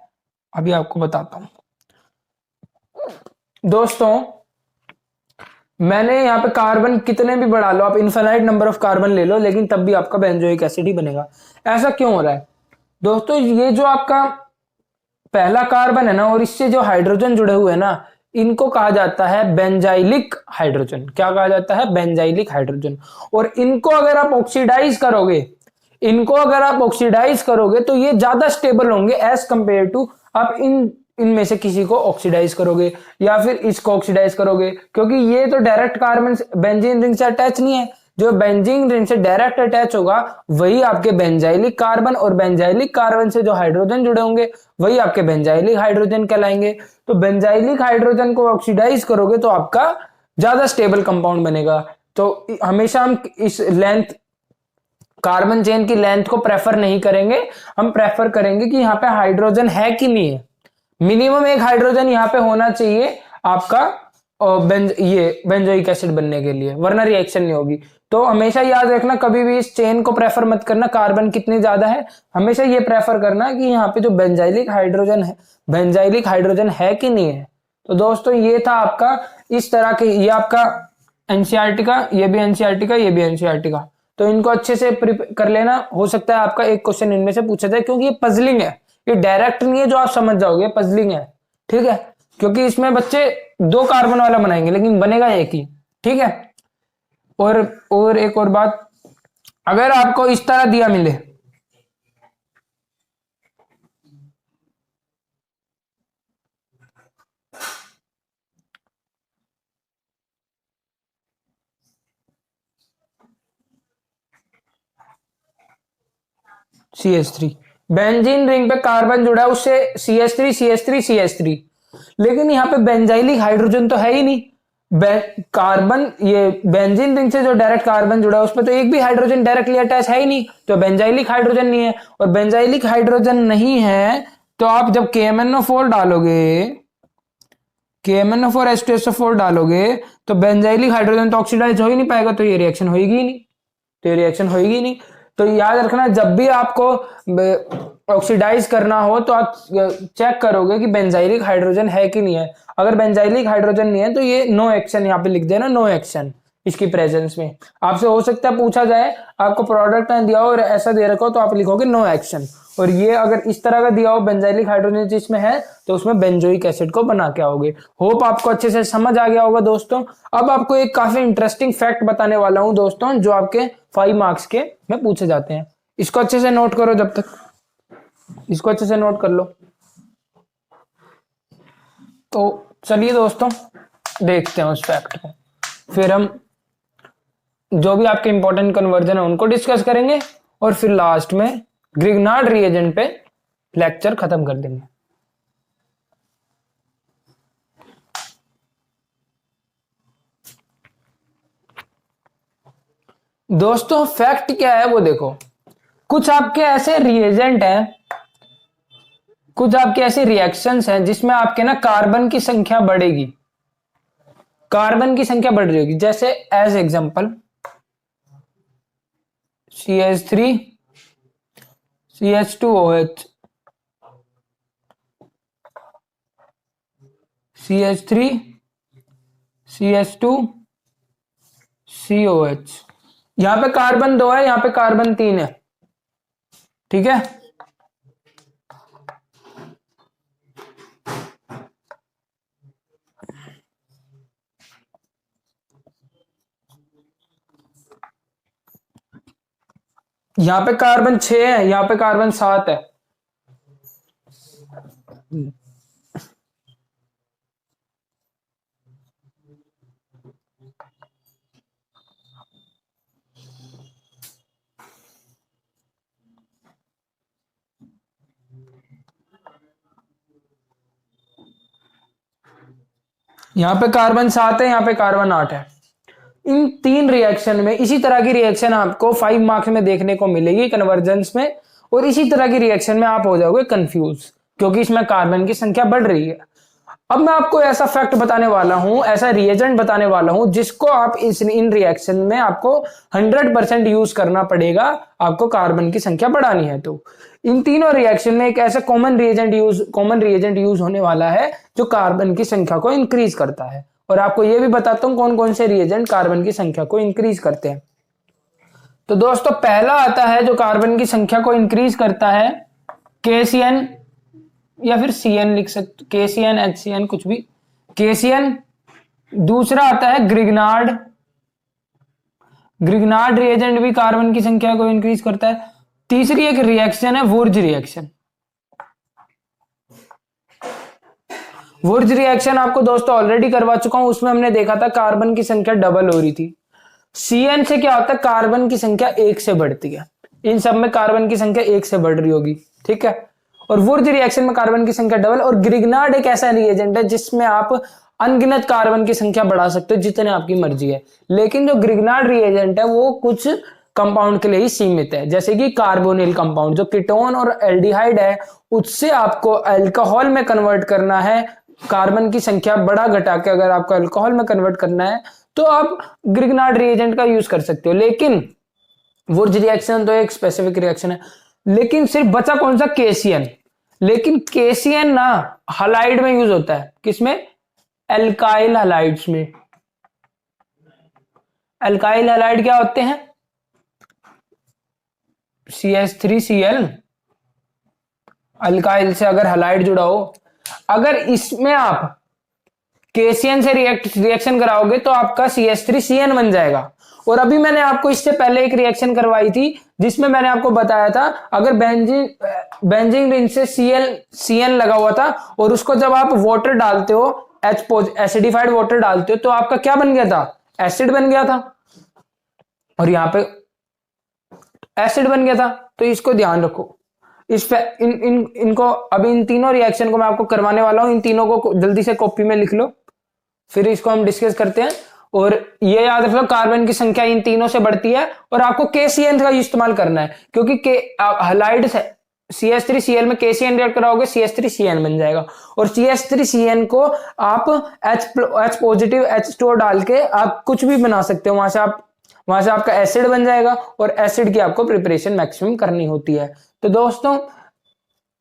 Speaker 1: अभी आपको बताता हूं दोस्तों। मैंने यहां पे कार्बन कितने भी बढ़ा लो, आप इनफाइनाइट नंबर ऑफ कार्बन ले लो, लेकिन तब भी आपका बेंजोइक एसिड ही बनेगा। ऐसा क्यों हो रहा है दोस्तों? ये जो आपका पहला कार्बन है ना, और इससे जो हाइड्रोजन जुड़े हुए हैं ना, इनको कहा जाता है बेंजाइलिक हाइड्रोजन। क्या कहा जाता है? Benzylic hydrogen. और इनको अगर आप ऑक्सीडाइज करोगे, तो ये ज्यादा स्टेबल होंगे एज कंपेयर टू आप इनमें से किसी को ऑक्सीडाइज करोगे या फिर इसको ऑक्सीडाइज करोगे, क्योंकि ये तो डायरेक्ट कार्बन बेंजीन रिंग से अटैच नहीं है। जो बेंजीन रिंग से डायरेक्ट अटैच होगा वही आपके बेंजाइलिक कार्बन, और बेंजाइलिक कार्बन से जो हाइड्रोजन जुड़े होंगे वही आपके बेंजाइलिक हाइड्रोजन कहलाएंगे। तो बेंजाइलिक हाइड्रोजन को ऑक्सीडाइज करोगे तो आपका ज्यादा स्टेबल कंपाउंड बनेगा। तो हमेशा हम इस लेंथ, कार्बन चेन की लेंथ को प्रेफर नहीं करेंगे, हम प्रेफर करेंगे कि यहाँ पे हाइड्रोजन है कि नहीं है। मिनिमम एक हाइड्रोजन यहाँ पे होना चाहिए आपका ये बेंजोइक एसिड बनने के लिए, वरना रिएक्शन नहीं होगी। तो हमेशा याद रखना, कभी भी इस चेन को प्रेफर मत करना कार्बन कितनी ज्यादा है, हमेशा ये प्रेफर करना कि यहाँ पे जो बेंजाइलिक हाइड्रोजन है कि नहीं है। तो दोस्तों ये था आपका इस तरह के, ये आपका एनसीईआरटी का, ये भी एनसीईआरटी का, ये भी एनसीईआरटी का। तो इनको अच्छे से कर लेना, हो सकता है आपका एक क्वेश्चन इनमें से पूछा जाए, क्योंकि ये पजलिंग है, ये डायरेक्ट नहीं है जो आप समझ जाओगे, पजलिंग है, ठीक है। क्योंकि इसमें बच्चे 2 कार्बन वाला बनाएंगे लेकिन बनेगा एक ही, ठीक है। और एक और बात, अगर आपको इस तरह दिया मिले, CH3 बेंजीन रिंग पे कार्बन जुड़ा है, उससे CH3 लेकिन यहाँ पे बेंजाइलिक हाइड्रोजन तो है ही नहीं। कार्बन, ये बेंजीन रिंग से जो डायरेक्ट कार्बन जुड़ा है उसमें तो एक भी हाइड्रोजन डायरेक्टली अटैच है ही नहीं, तो बेंजाइलिक हाइड्रोजन नहीं है। और बेंजाइलिक हाइड्रोजन नहीं है तो आप जब KMnO4 डालोगे, KMnO4H2SO4 डालोगे तो बेंजाइलिक हाइड्रोजन तो ऑक्सीडाइज हो ही नहीं पाएगा, तो ये रिएक्शन होगी ही नहीं, तो ये रिएक्शन होगी ही नहीं। तो याद रखना, जब भी आपको ऑक्सीडाइज करना हो तो आप चेक करोगे कि बेंजाइलिक हाइड्रोजन है कि नहीं है। अगर बेंजाइलिक हाइड्रोजन नहीं है तो ये नो एक्शन, यहाँ पे लिख देना नो एक्शन इसकी प्रेजेंस में। आपसे हो सकता है पूछा जाए, आपको प्रोडक्ट में दिया हो और ऐसा दे रखा हो तो आप लिखोगे नो एक्शन, और ये अगर इस तरह का दिया हो बेंजाइलिक हाइड्रोजन जिसमें है तो उसमें बेंजोइक एसिड को बना के आओगे। होप आपको अच्छे से समझ आ गया होगा दोस्तों। अब आपको एक काफी इंटरेस्टिंग फैक्ट बताने वाला हूं दोस्तों, जो आपके 5 मार्क्स के में पूछे जाते हैं। इसको अच्छे से नोट करो, जब तक इसको अच्छे से नोट कर लो। तो चलिए दोस्तों देखते हैं उस फैक्ट को, फिर हम जो भी आपके इंपॉर्टेंट कन्वर्जन है उनको डिस्कस करेंगे, और फिर लास्ट में ग्रिग्नार्ड रिएजेंट पे लेक्चर खत्म कर देंगे। दोस्तों फैक्ट क्या है वो देखो, कुछ आपके ऐसे रिएजेंट हैं, कुछ आपके ऐसे रिएक्शंस हैं जिसमें आपके ना कार्बन की संख्या बढ़ेगी, कार्बन की संख्या बढ़ रही होगी। जैसे as example CH3 CH2OH, CH3 CH2 COH। यहां पे कार्बन 2 है, यहां पे कार्बन 3 है, ठीक है। यहां पे कार्बन 6 है, यहां पे कार्बन 7 है। यहां पे कार्बन 7 है, यहां पे कार्बन 8 है। इन 3 रिएक्शन में इसी तरह की रिएक्शन आपको 5 मार्क्स में देखने को मिलेगी कन्वर्जेंस में, और इसी तरह की रिएक्शन में आप हो जाओगे कंफ्यूज, क्योंकि इसमें कार्बन की संख्या बढ़ रही है। अब मैं आपको ऐसा फैक्ट बताने वाला हूं, ऐसा रिएजेंट बताने वाला हूं जिसको आप इन रिएक्शन में आपको 100% यूज करना पड़ेगा, आपको कार्बन की संख्या बढ़ानी है। तो इन तीनों रिएक्शन में एक ऐसा कॉमन रिएजेंट यूज होने वाला है जो कार्बन की संख्या को इंक्रीज करता है, और आपको यह भी बताता हूं कौन कौन से रिएजेंट कार्बन की संख्या को इंक्रीज करते हैं। तो दोस्तों पहला आता है जो कार्बन की संख्या को इंक्रीज करता है, KCN या फिर CN लिख सकते, KCN HCN कुछ भी, KCN। दूसरा आता है ग्रिग्नार्ड, ग्रिग्नार्ड रिएजेंट भी कार्बन की संख्या को इंक्रीज करता है। तीसरी एक रिएक्शन है वुर्ज रिएक्शन। वुर्ज रिएक्शन आपको दोस्तों ऑलरेडी करवा चुका हूं, उसमें हमने देखा था कार्बन की संख्या डबल हो रही थी। CN से क्या होता है, कार्बन की संख्या 1 से बढ़ती है। इन सब में कार्बन की संख्या 1 से बढ़ रही होगी, ठीक है। और वुर्ज रिएक्शन में कार्बन की संख्या डबल। और ग्रिग्नार्ड एक ऐसा रिएजेंट है जिसमें आप अनगिनत कार्बन की संख्या बढ़ा सकते हो जितने आपकी मर्जी है, लेकिन जो ग्रिग्नार्ड रिएजेंट है वो कुछ कंपाउंड के लिए ही सीमित है, जैसे कि कार्बोनिल कंपाउंड जो कीटोन और एल्डिहाइड है, उससे आपको अल्कोहल में कन्वर्ट करना है। कार्बन की संख्या बड़ा घटा के अगर आपको अल्कोहल में कन्वर्ट करना है तो आप ग्रिग्नार्ड रिएजेंट का यूज कर सकते हो। लेकिन वुर्ज रिएक्शन तो एक स्पेसिफिक रिएक्शन है, लेकिन सिर्फ बचा कौन सा, KCN। लेकिन KCN ना हलाइड में यूज होता है, किसमें, एल्काइल हलाइड्स में। एल्काइल हलाइड क्या होते हैं, CH3Cl, अल्काइल से अगर हलाइड जुड़ा हो, अगर इसमें आप KCN से रिएक्शन कराओगे तो आपका CH3CN बन जाएगा। और अभी मैंने आपको इससे पहले एक रिएक्शन करवाई थी जिसमें मैंने आपको बताया था, अगर बेंजीन रिंग से CN लगा हुआ था और उसको जब आप वाटर डालते हो, एसिडिफाइड वाटर डालते हो, तो आपका क्या बन गया था, एसिड बन गया था, और यहां पे एसिड बन गया था। तो इसको ध्यान रखो। इनको अभी इन तीनों रिएक्शन को मैं आपको करवाने वाला हूं, इन तीनों को जल्दी से कॉपी में लिख लो, फिर इसको हम डिस्कस करते हैं। और ये याद रखो कार्बन की संख्या इन तीनों से बढ़ती है, और आपको KCN का इस्तेमाल करना है, क्योंकि हलाइड CH3Cl में KCN रिएक्ट कराओगे CH3CN बन जाएगा। और CH3CN को आप H पॉजिटिव H2O डाल के आप कुछ भी बना सकते हो, वहां से आपका एसिड बन जाएगा। और एसिड की आपको प्रिपरेशन मैक्सिमम करनी होती है। तो दोस्तों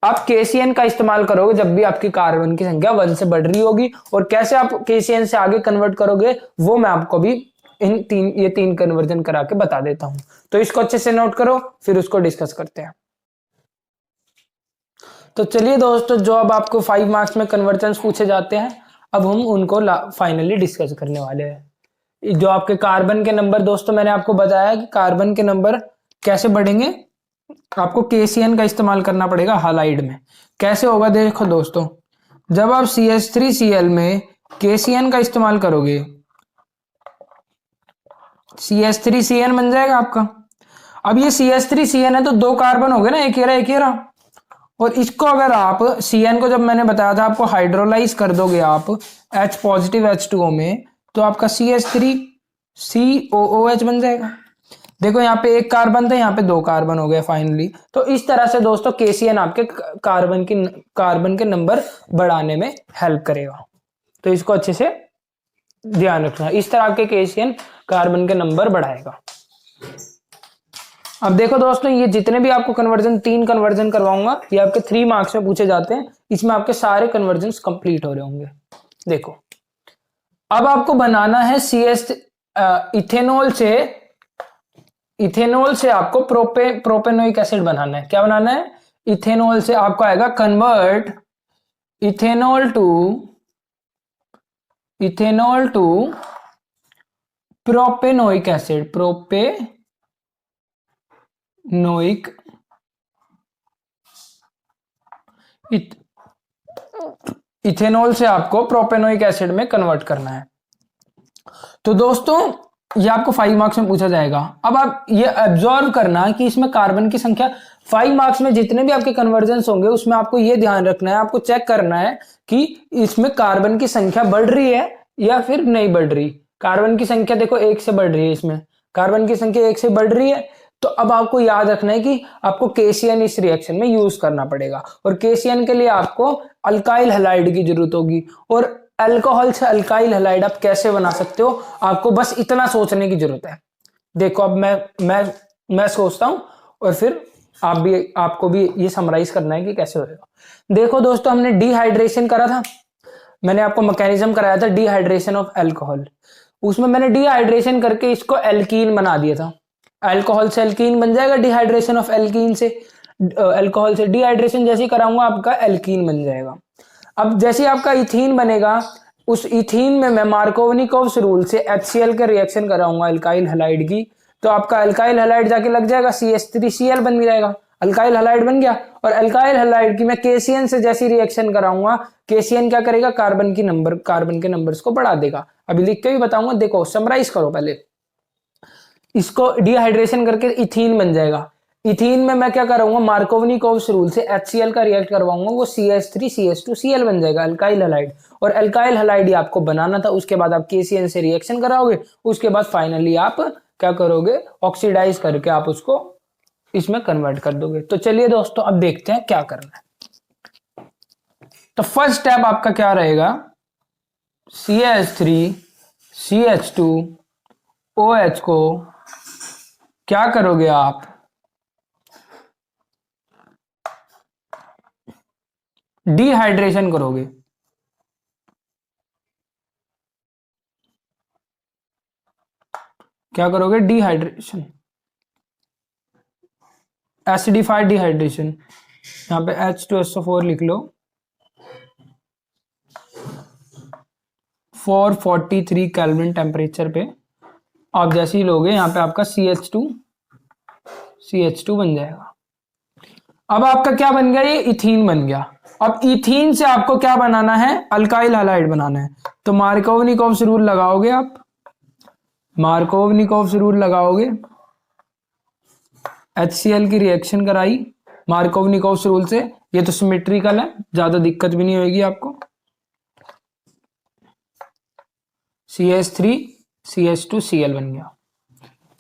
Speaker 1: आप KCN का इस्तेमाल करोगे जब भी आपकी कार्बन की संख्या 1 से बढ़ रही होगी। और कैसे आप KCN से आगे कन्वर्ट करोगे वो मैं आपको भी ये तीन कन्वर्जन करा के बता देता हूं। तो इसको अच्छे से नोट करो, फिर उसको डिस्कस करते हैं। तो चलिए दोस्तों, जो अब आपको 5 मार्क्स में कन्वर्जन पूछे जाते हैं, अब हम उनको फाइनली डिस्कस करने वाले हैं। जो आपके कार्बन के नंबर, दोस्तों मैंने आपको बताया कि कार्बन के नंबर कैसे बढ़ेंगे, आपको KCN का इस्तेमाल करना पड़ेगा हालाइड में। कैसे होगा देखो दोस्तों, जब आप CH3Cl में KCN का इस्तेमाल करोगे, CH3CN बन जाएगा आपका। अब ये CH3CN है तो 2 कार्बन हो गए ना, एक ये रहा। और इसको अगर आप CN को, जब मैंने बताया था आपको, हाइड्रोलाइज कर दोगे आप H पॉजिटिव H2O में, तो आपका CH3COOH बन जाएगा। देखो यहाँ पे एक कार्बन था, यहाँ पे 2 कार्बन हो गए फाइनली। तो इस तरह से दोस्तों KCN आपके कार्बन के नंबर बढ़ाने में हेल्प करेगा। तो इसको अच्छे से ध्यान रखना, इस तरह आपके KCN कार्बन के नंबर बढ़ाएगा। अब देखो दोस्तों, ये जितने भी आपको कन्वर्जन 3 कन्वर्जन करवाऊंगा, ये आपके 3 मार्क्स में पूछे जाते हैं। इसमें आपके सारे कन्वर्जन कंप्लीट हो रहे होंगे। देखो अब आपको बनाना है इथेनॉल से आपको प्रोपेनोइक एसिड बनाना है। क्या बनाना है? इथेनॉल से आपको आएगा convert ethanol to propanoic acid. Ethanol से आपको प्रोपेनोइक एसिड में कन्वर्ट करना है। तो दोस्तों ये आपको 5 मार्क्स में पूछा जाएगा। अब आप ये ऑब्जर्व करना कि इसमें कार्बन की संख्या 5 मार्क्स में जितने भी आपके कन्वर्जन्स होंगे उसमें आपको ये ध्यान रखना है, आपको चेक करना है कि इसमें कार्बन की संख्या बढ़ रही है या फिर नहीं बढ़ रही। कार्बन की संख्या देखो 1 से बढ़ रही है, इसमें कार्बन की संख्या 1 से बढ़ रही है। तो अब आपको याद रखना है कि आपको KCN इस रिएक्शन में यूज करना पड़ेगा। और KCN के लिए आपको अल्काइल हैलाइड की जरूरत होगी। और अल्कोहल से अल्काइल हैलाइड आप कैसे बना सकते हो, आपको बस इतना सोचने की जरूरत है। देखो अब मैं सोचता हूं और फिर आपको भी ये समराइज करना है कि कैसे होगा। देखो दोस्तों, हमने डिहाइड्रेशन करा था, मैंने आपको मैकेनिज्म कराया था डिहाइड्रेशन ऑफ अल्कोहल। उसमें मैंने डिहाइड्रेशन करके इसको एल्कीन बना दिया था। अल्कोहल से एल्कीन बन जाएगा, डिहाइड्रेशन ऑफ एल्कीन से अल्कोहल से डिहाइड्रेशन जैसे कराऊंगा आपका एल्कीन बन जाएगा। अब जैसे आपका इथीन बनेगा, उस इथीन में मैं मार्कोवनिकोव्स रूल से HCl का रिएक्शन कराऊंगा अल्काइल हैलाइड की, तो आपका अल्काइल हैलाइड जाके लग जाएगा CH3Cl बन जाएगा, अल्काइल हैलाइड बन गया। और अल्काइल हैलाइड की मैं KCN से जैसी रिएक्शन कराऊंगा, KCN क्या करेगा, कार्बन के नंबर्स को बढ़ा देगा। अभी लिख के भी बताऊंगा, देखो समराइज करो पहले। इसको डिहाइड्रेशन करके इथीन बन जाएगा। इथीन में मैं क्या कराऊंगा, मार्कोवनिकोव्स रूल से HCl का रिएक्ट करवाऊंगा, वो CH3CH2Cl बन जाएगा, अल्काइल हैलाइड। और अल्काइल हैलाइड आपको बनाना था, उसके बाद आप KCN से रिएक्शन कराओगे, उसके बाद फाइनली आप क्या करोगे, ऑक्सीडाइज करके आप उसको इसमें कन्वर्ट कर दोगे। तो चलिए दोस्तों अब देखते हैं क्या करना है। तो फर्स्ट स्टेप आपका क्या रहेगा, CH3CH2OH को क्या करोगे आप, डिहाइड्रेशन करोगे। क्या करोगे, डिहाइड्रेशन, एसिडिफाइड डिहाइड्रेशन। यहां पे H2SO4 लिख लो, 443 केल्विन टेम्परेचर पे आप जैसे ही लोगे, यहाँ पे आपका CH2 बन जाएगा। अब आपका क्या बन गया, ये इथीन बन गया। अब इथीन से आपको क्या बनाना है, अल्काइल हैलाइड बनाना है। तो मार्कोवनिकोव्स रूल लगाओगे आप, मार्कोवनिकोव्स रूल लगाओगे, HCl की रिएक्शन कराई मार्कोवनिकोव्स रूल से। ये तो सिमेट्रिकल है, ज्यादा दिक्कत भी नहीं होगी आपको। CH3CH2Cl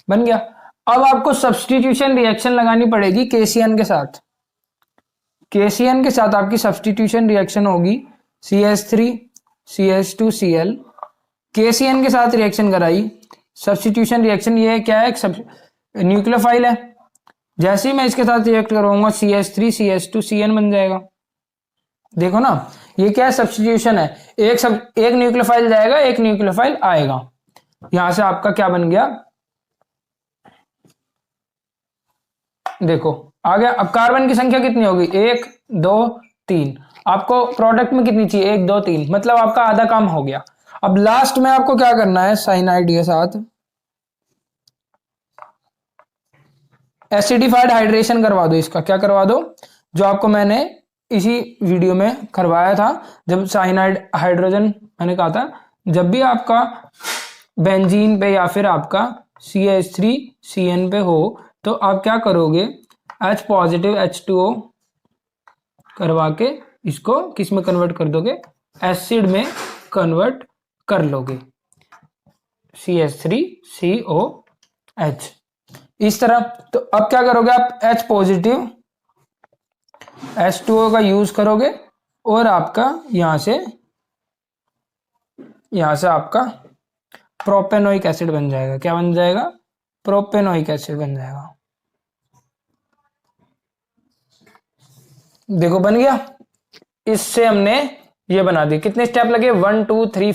Speaker 1: बन गया। अब आपको सब्स्टिट्यूशन रिएक्शन लगानी पड़ेगी KCN के साथ। KCN के साथ आपकी सब्स्टिट्यूशन रिएक्शन होगी CH3 CH2Cl। KCN के साथ रिएक्शन कराई, सब्स्टिट्यूशन रिएक्शन, ये क्या है, न्यूक्लियोफाइल है। जैसे ही मैं इसके साथ रिएक्ट करूंगा CH3 CH2Cn बन जाएगा। देखो ना, ये क्या है, सब्स्टिट्यूशन है। एक न्यूक्लियोफाइल जाएगा, एक न्यूक्लियोफाइल आएगा। यहां से आपका क्या बन गया, देखो आ गया। अब कार्बन की संख्या कितनी होगी, 1 2 3। आपको प्रोडक्ट में कितनी चाहिए, 1 2 3, मतलब आपका आधा काम हो गया। अब लास्ट में आपको क्या करना है, साइनाइड के साथ एसिडिफाइड हाइड्रेशन करवा दो। इसका क्या करवा दो, जो आपको मैंने इसी वीडियो में करवाया था, जब साइनाइड हाइड्रोजन मैंने कहा था, जब भी आपका बेंजीन पे या फिर आपका CH3CN पे हो तो आप क्या करोगे, H पॉजिटिव H2O करवा के इसको किस में कन्वर्ट कर दोगे, एसिड में कन्वर्ट कर लोगे, CH3COH इस तरह। तो अब क्या करोगे आप, H पॉजिटिव H2O का यूज करोगे और आपका यहां से आपका प्रोपेनोइक एसिड बन जाएगा। क्या बन जाएगा, प्रोपेनोइक एसिड बन जाएगा। देखो बन गया। इससे हमने ये बना दी। कितने स्टेप लगे, 1 2 3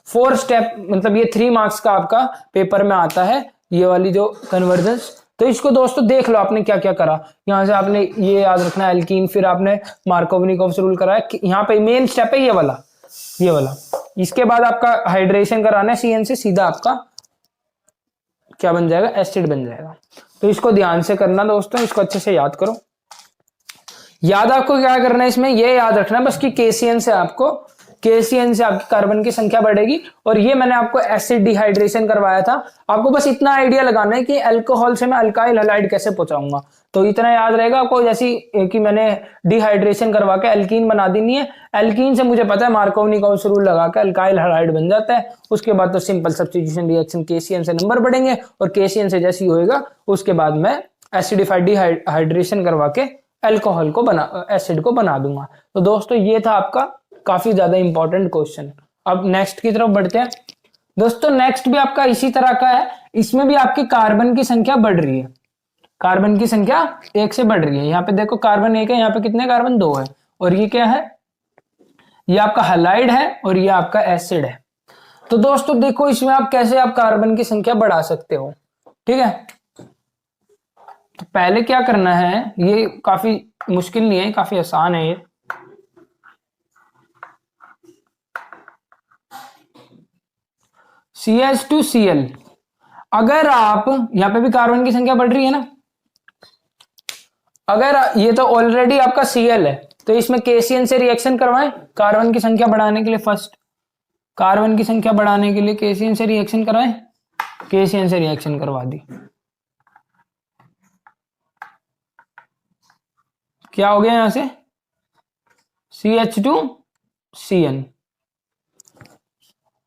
Speaker 1: 4 स्टेप, मतलब ये 3 मार्क्स का आपका पेपर में आता है, ये वाली जो कन्वर्जेंस। तो इसको दोस्तों देख लो आपने क्या क्या करा। यहां से आपने ये याद रखना एल्कीन, फिर आपने मार्कोव-निकोव्स रूल कराया। यहाँ पे मेन स्टेप है ये वाला। इसके बाद आपका हाइड्रेशन कराना है CN से, सीधा आपका क्या बन जाएगा, एसिड बन जाएगा। तो इसको ध्यान से करना दोस्तों, इसको अच्छे से याद करो। याद आपको क्या करना है इसमें, ये याद रखना बस कि KCN से आपकी कार्बन की संख्या बढ़ेगी। और ये मैंने आपको एसिड डिहाइड्रेशन करवाया था। आपको बस इतना आइडिया लगाना है कि अल्कोहल से मैं अल्काइल हैलाइड कैसे पहुंचाऊंगा। तो इतना याद रहेगा आपको, जैसी कि मैंने डिहाइड्रेशन करवा के एल्कीन बना देनी है। एल्कीन से मुझे पता है मार्कोव-निकोव्स रूल लगा के अल्काइल हैलाइड बन जाता है। उसके बाद तो सिंपल सब्स्टिट्यूशन रिएक्शन, KCN से नंबर बढ़ेंगे और KCN से जैसी होएगा उसके बाद मैं एसिडिफाइड डिहाइड्रेशन करवा के अल्कोहल को एसिड को बना दूंगा। तो दोस्तों ये था आपका काफी ज्यादा इंपॉर्टेंट क्वेश्चन। अब नेक्स्ट की तरफ बढ़ते हैं दोस्तों। नेक्स्ट भी आपका इसी तरह का है। इसमें भी आपकी कार्बन की संख्या बढ़ रही है। कार्बन की संख्या 1 से बढ़ रही है। यहाँ पे देखो कार्बन 1 है, यहाँ पे कितने कार्बन 2 है। और ये क्या है, ये आपका हैलाइड है और ये आपका एसिड है। तो दोस्तों देखो इसमें आप कैसे आप कार्बन की संख्या बढ़ा सकते हो, ठीक है। तो पहले क्या करना है, ये काफी मुश्किल नहीं है, काफी आसान है ये। CH2Cl, अगर आप यहां पे भी कार्बन की संख्या बढ़ रही है ना, अगर ये तो ऑलरेडी आपका Cl है तो इसमें KCN से रिएक्शन करवाएं कार्बन की संख्या बढ़ाने के लिए। फर्स्ट कार्बन की संख्या बढ़ाने के लिए KCN से रिएक्शन कराएं, KCN से रिएक्शन करवा दी। क्या हो गया यहां से, CH2CN।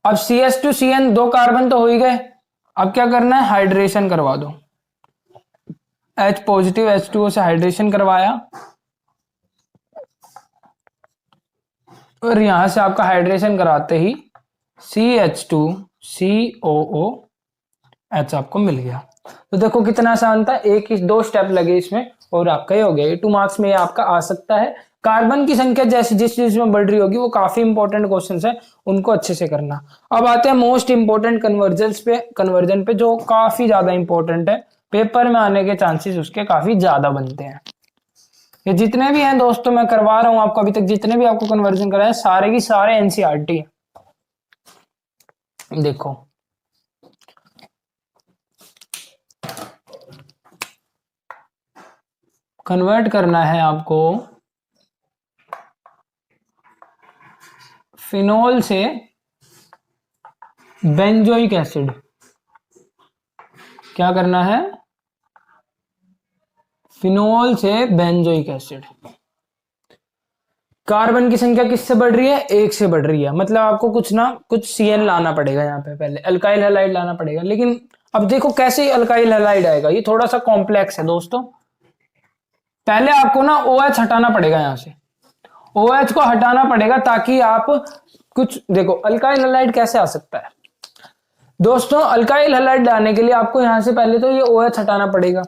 Speaker 1: अब CH2CN 2 कार्बन तो हो ही गए। अब क्या करना है, हाइड्रेशन करवा दो। H पॉजिटिव H2O से हाइड्रेशन करवाया और यहां से आपका हाइड्रेशन कराते ही CH2COOH आपको मिल गया। तो देखो कितना आसान था, 2 स्टेप लगे इसमें और आपका ये हो गया। 2 मार्क्स में ये आपका आ सकता है। कार्बन की संख्या जैसे जिस चीज में बढ़ रही होगी वो काफी इंपॉर्टेंट क्वेश्चंस है, उनको अच्छे से करना। अब आते हैं मोस्ट इंपॉर्टेंट कन्वर्जन पे जो काफी ज्यादा इंपॉर्टेंट है, पेपर में आने के चांसेस उसके काफी ज्यादा बनते हैं। ये जितने भी हैं दोस्तों मैं करवा रहा हूं आपको, अभी तक जितने भी आपको कन्वर्जन कराए सारे की सारे NCERT है। देखो कन्वर्ट करना है आपको फिनोल से बेंजोइक एसिड। क्या करना है, फिनोल से बेंजोइक एसिड। कार्बन की संख्या किससे बढ़ रही है, 1 से बढ़ रही है। मतलब आपको कुछ ना कुछ CN लाना पड़ेगा, यहाँ पे पहले अल्काइल हैलाइड लाना पड़ेगा। लेकिन अब देखो कैसे अल्काइल हैलाइड आएगा, ये थोड़ा सा कॉम्प्लेक्स है दोस्तों। पहले आपको ना OH हटाना पड़ेगा, यहां से OH को हटाना पड़ेगा ताकि आप कुछ देखो। अल्काइल हैलाइड कैसे आ सकता है दोस्तों? अल्काइल हैलाइड लाने के लिए आपको यहां से पहले तो ये OH हटाना पड़ेगा।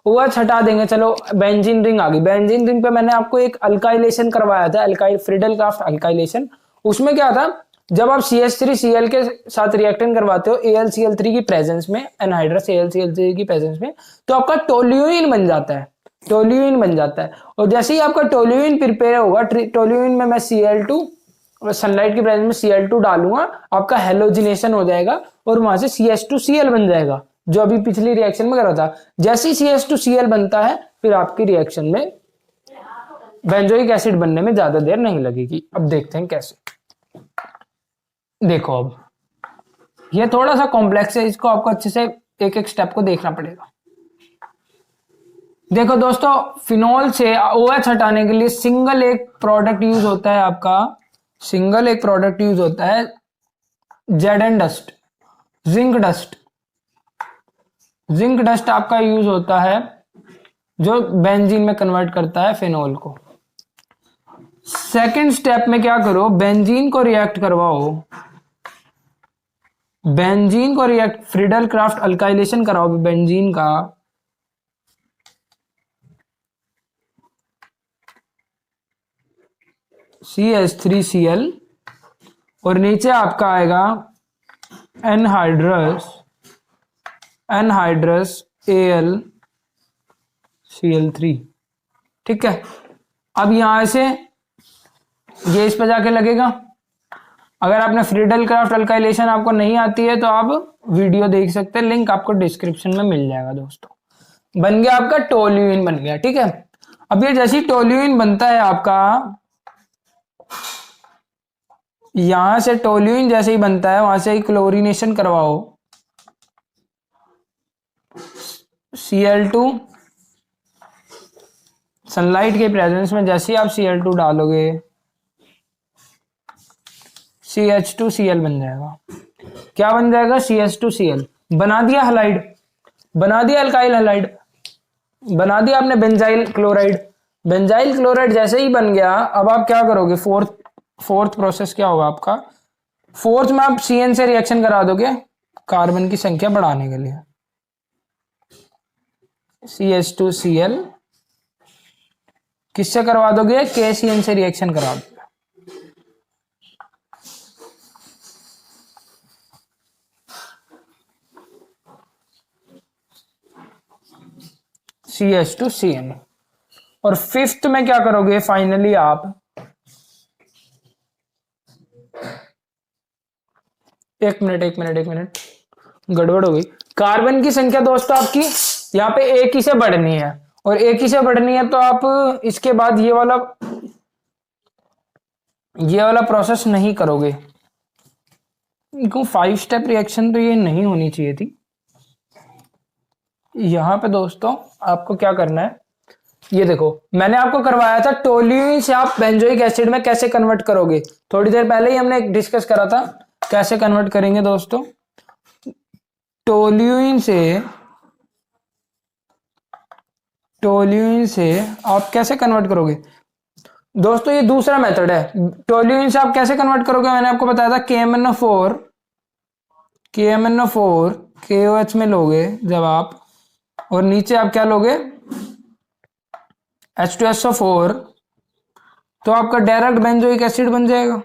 Speaker 1: OH हटा देंगे, चलो बेंजीन रिंग आ गई। बेंजीन रिंग पे मैंने आपको एक अल्काइलेशन करवाया था, अल्काइल फ्रीडल क्राफ्ट अल्काइलेशन। उसमें क्या था, जब आप CH3Cl के साथ रिएक्टेंट करवाते हो AlCl3 की प्रेजेंस में, एनहाइड्रस AlCl3 की प्रेजेंस में, तो आपका टोल्यूइन बन जाता है, टोल्यूइन बन जाता है। और जैसे ही आपका टोल्यूइन प्रिपेयर होगा, टोल्यूइन में मैं Cl2 सनलाइट की प्रेजेंस में Cl2 डालूंगा, आपका हेलोजिनेशन हो जाएगा और वहां से CH2Cl बन जाएगा, जो अभी पिछली रिएक्शन में करा था। जैसे ही CH2Cl बनता है, फिर आपकी रिएक्शन में बेंजोइक एसिड बनने में ज्यादा देर नहीं लगेगी। अब देखते हैं कैसे। देखो, अब ये थोड़ा सा कॉम्प्लेक्स है, इसको आपको अच्छे से एक एक स्टेप को देखना पड़ेगा। देखो दोस्तों, फिनोल से OH हटाने के लिए सिंगल एक प्रोडक्ट यूज होता है आपका, सिंगल एक प्रोडक्ट यूज होता है Zn dust, zinc dust. Zinc dust आपका यूज होता है जो बेंजीन में कन्वर्ट करता है फिनोल को। सेकंड स्टेप में क्या करो, बेंजीन को रिएक्ट करवाओ, बेंजीन को रिएक्ट फ्रीडल क्राफ्ट अल्काइलेशन कराओ बेंजीन का। CH3Cl और नीचे आपका आएगा एनहाइड्रस AlCl3। ठीक है, अब यहां से ये इस पे जाके लगेगा। अगर आपने फ्रीडल क्राफ्ट अल्काइलेशन आपको नहीं आती है तो आप वीडियो देख सकते हैं, लिंक आपको डिस्क्रिप्शन में मिल जाएगा दोस्तों। बन गया आपका टोल्यूइन, बन गया। ठीक है, अब ये जैसी टोल्यूइन बनता है आपका, यहां से टोल्यूइन जैसे ही बनता है वहां से ही क्लोरीनेशन करवाओ। Cl2 सनलाइट के प्रेजेंस में जैसे ही आप Cl2 डालोगे, CH2Cl बन जाएगा। क्या बन जाएगा? CH2Cl। बना दिया हलाइड, बना दिया अल्काइल हलाइड, बना दिया आपने बेंजाइल क्लोराइड। बेंजाइल क्लोराइड जैसे ही बन गया, अब आप क्या करोगे, फोर्थ प्रोसेस क्या होगा आपका? फोर्थ में आप CN से रिएक्शन करा दोगे कार्बन की संख्या बढ़ाने के लिए। CH2Cl किससे करवा दोगे? KCN से रिएक्शन करा दोगे। CH2CN। और फिफ्थ में क्या करोगे फाइनली आप? एक मिनट, गड़बड़ हो गई। कार्बन की संख्या दोस्तों आपकी यहाँ पे एक ही से बढ़नी है, और एक ही से बढ़नी है तो आप इसके बाद ये वाला प्रोसेस नहीं करोगे। 5 स्टेप रिएक्शन तो ये नहीं होनी चाहिए थी। यहां पे दोस्तों आपको क्या करना है, ये देखो मैंने आपको करवाया था टोल्यूइन से आप बेंजोइक एसिड में कैसे कन्वर्ट करोगे। थोड़ी देर पहले ही हमने डिस्कस करा था कैसे कन्वर्ट करेंगे दोस्तों। टोल्यूइन से आप कैसे कन्वर्ट करोगे दोस्तों? ये दूसरा मेथड है। टोल्यूइन से आप कैसे कन्वर्ट करोगे, मैंने आपको बताया था KMnO4 KOH में लोगे जब आप, और नीचे आप क्या लोगे? H2SO4, तो आपका डायरेक्ट बेंजोइक एसिड बन जाएगा।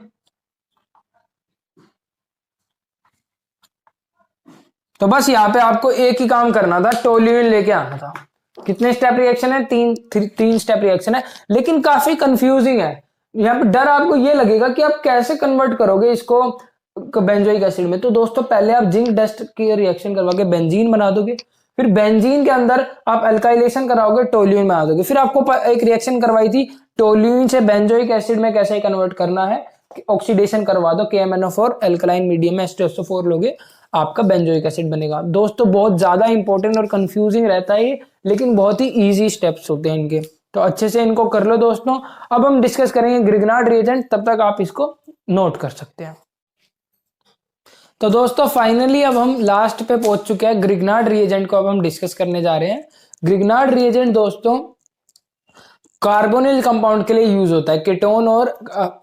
Speaker 1: तो बस यहाँ पे आपको एक ही काम करना था, टोल्यूइन लेके आना था। कितने स्टेप रिएक्शन है? तीन स्टेप रिएक्शन है, लेकिन काफी कंफ्यूजिंग है। यहाँ पे डर आपको ये लगेगा कि आप कैसे कन्वर्ट करोगे इसको बेंजोइक एसिड में। तो दोस्तों पहले आप जिंक डस्ट की रिएक्शन करवा के बेंजीन बना दोगे, फिर बेंजीन के अंदर आप अल्काइलेशन कराओगे, टोल्यूइन बना दोगे। फिर आपको एक रिएक्शन करवाई थी टोल्यूइन से बेंजोइक एसिड में कैसे कन्वर्ट करना है, ऑक्सीडेशन करवा दो, KMnO4 अल्कलाइन मीडियम में H2SO4 लोगे, आपका बेंजोइक एसिड बनेगा। दोस्तों बहुत ज्यादा इंपॉर्टेंट और कंफ्यूजिंग रहता है ये, लेकिन बहुत ही इजी स्टेप्स होते हैं इनके, तो अच्छे से इनको कर लो दोस्तों। अब हम डिस्कस करेंगे ग्रिग्नार्ड रिएजेंट, तब तक आप इसको नोट कर सकते हैं। तो दोस्तों फाइनली अब हम लास्ट पे पहुंच चुके हैं। ग्रिग्नार्ड रिएजेंट को अब हम डिस्कस करने जा रहे हैं। ग्रिग्नार्ड रिएजेंट दोस्तों कार्बोनिल कंपाउंड के लिए यूज होता है। कीटोन और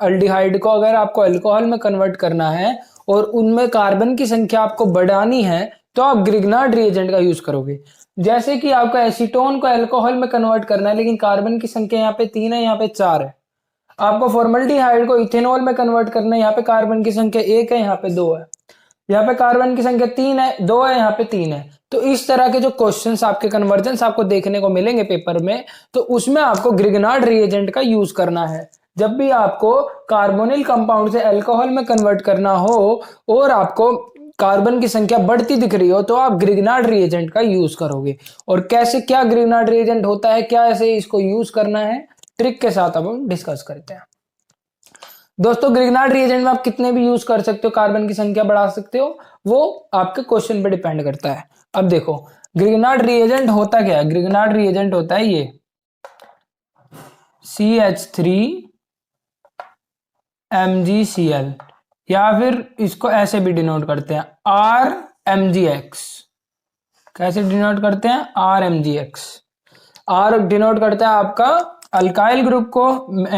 Speaker 1: अल्डिहाइड को अगर आपको अल्कोहल में कन्वर्ट करना है और उनमें कार्बन की संख्या आपको बढ़ानी है तो आप ग्रिग्नार्ड रिएजेंट का यूज करोगे। जैसे कि आपको एसीटोन को अल्कोहल में कन्वर्ट करना है लेकिन कार्बन की संख्या यहाँ पे 3 है, यहाँ पे 4 है। आपको फॉर्मल्डिहाइड को इथेनॉल में कन्वर्ट करना है, यहाँ पे कार्बन की संख्या 1 है, यहाँ पे 2 है। यहाँ पे कार्बन की संख्या 3 है, 2 है, यहाँ पे 3 है। तो इस तरह के जो क्वेश्चंस आपके कन्वर्जेंस आपको देखने को मिलेंगे पेपर में, तो उसमें आपको ग्रिग्नार्ड रिएजेंट का यूज करना है। जब भी आपको कार्बोनिल कंपाउंड से अल्कोहल में कन्वर्ट करना हो और आपको कार्बन की संख्या बढ़ती दिख रही हो तो आप ग्रिग्नार्ड रिएजेंट का यूज करोगे। और कैसे, क्या ग्रिग्नार्ड रिएजेंट होता है, क्या ऐसे इसको यूज करना है, ट्रिक के साथ अब हम डिस्कस करते हैं। दोस्तों ग्रिग्नार्ड रिएजेंट में आप कितने भी यूज कर सकते हो, कार्बन की संख्या बढ़ा सकते हो, वो आपके क्वेश्चन पे डिपेंड करता है। अब देखो ग्रिग्नार्ड रिएजेंट होता क्या है। ग्रिग्नार्ड रिएजेंट होता है ये CH3MgCl, या फिर इसको ऐसे भी डिनोट करते हैं RMgX। कैसे डिनोट करते हैं, RMgX। R डिनोट करता है आपका अल्काइल ग्रुप को,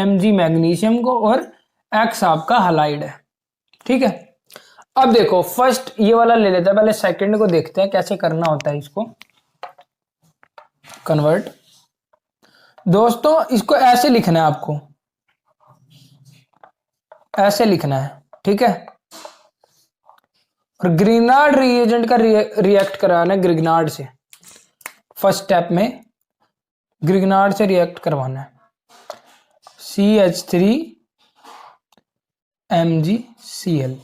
Speaker 1: Mg मैग्नीशियम को, और X आपका हलाइड है। ठीक है। अब देखो फर्स्ट ये वाला ले लेते हैं, पहले सेकंड को देखते हैं कैसे करना होता है इसको कन्वर्ट। दोस्तों इसको ऐसे लिखना है, आपको ऐसे लिखना है, ठीक है। और ग्रिग्नार्ड रिएजेंट का रिएक्ट कराना है ग्रिग्नार्ड से। फर्स्ट स्टेप में ग्रिग्नार्ड से रिएक्ट करवाना है। CH3MgCl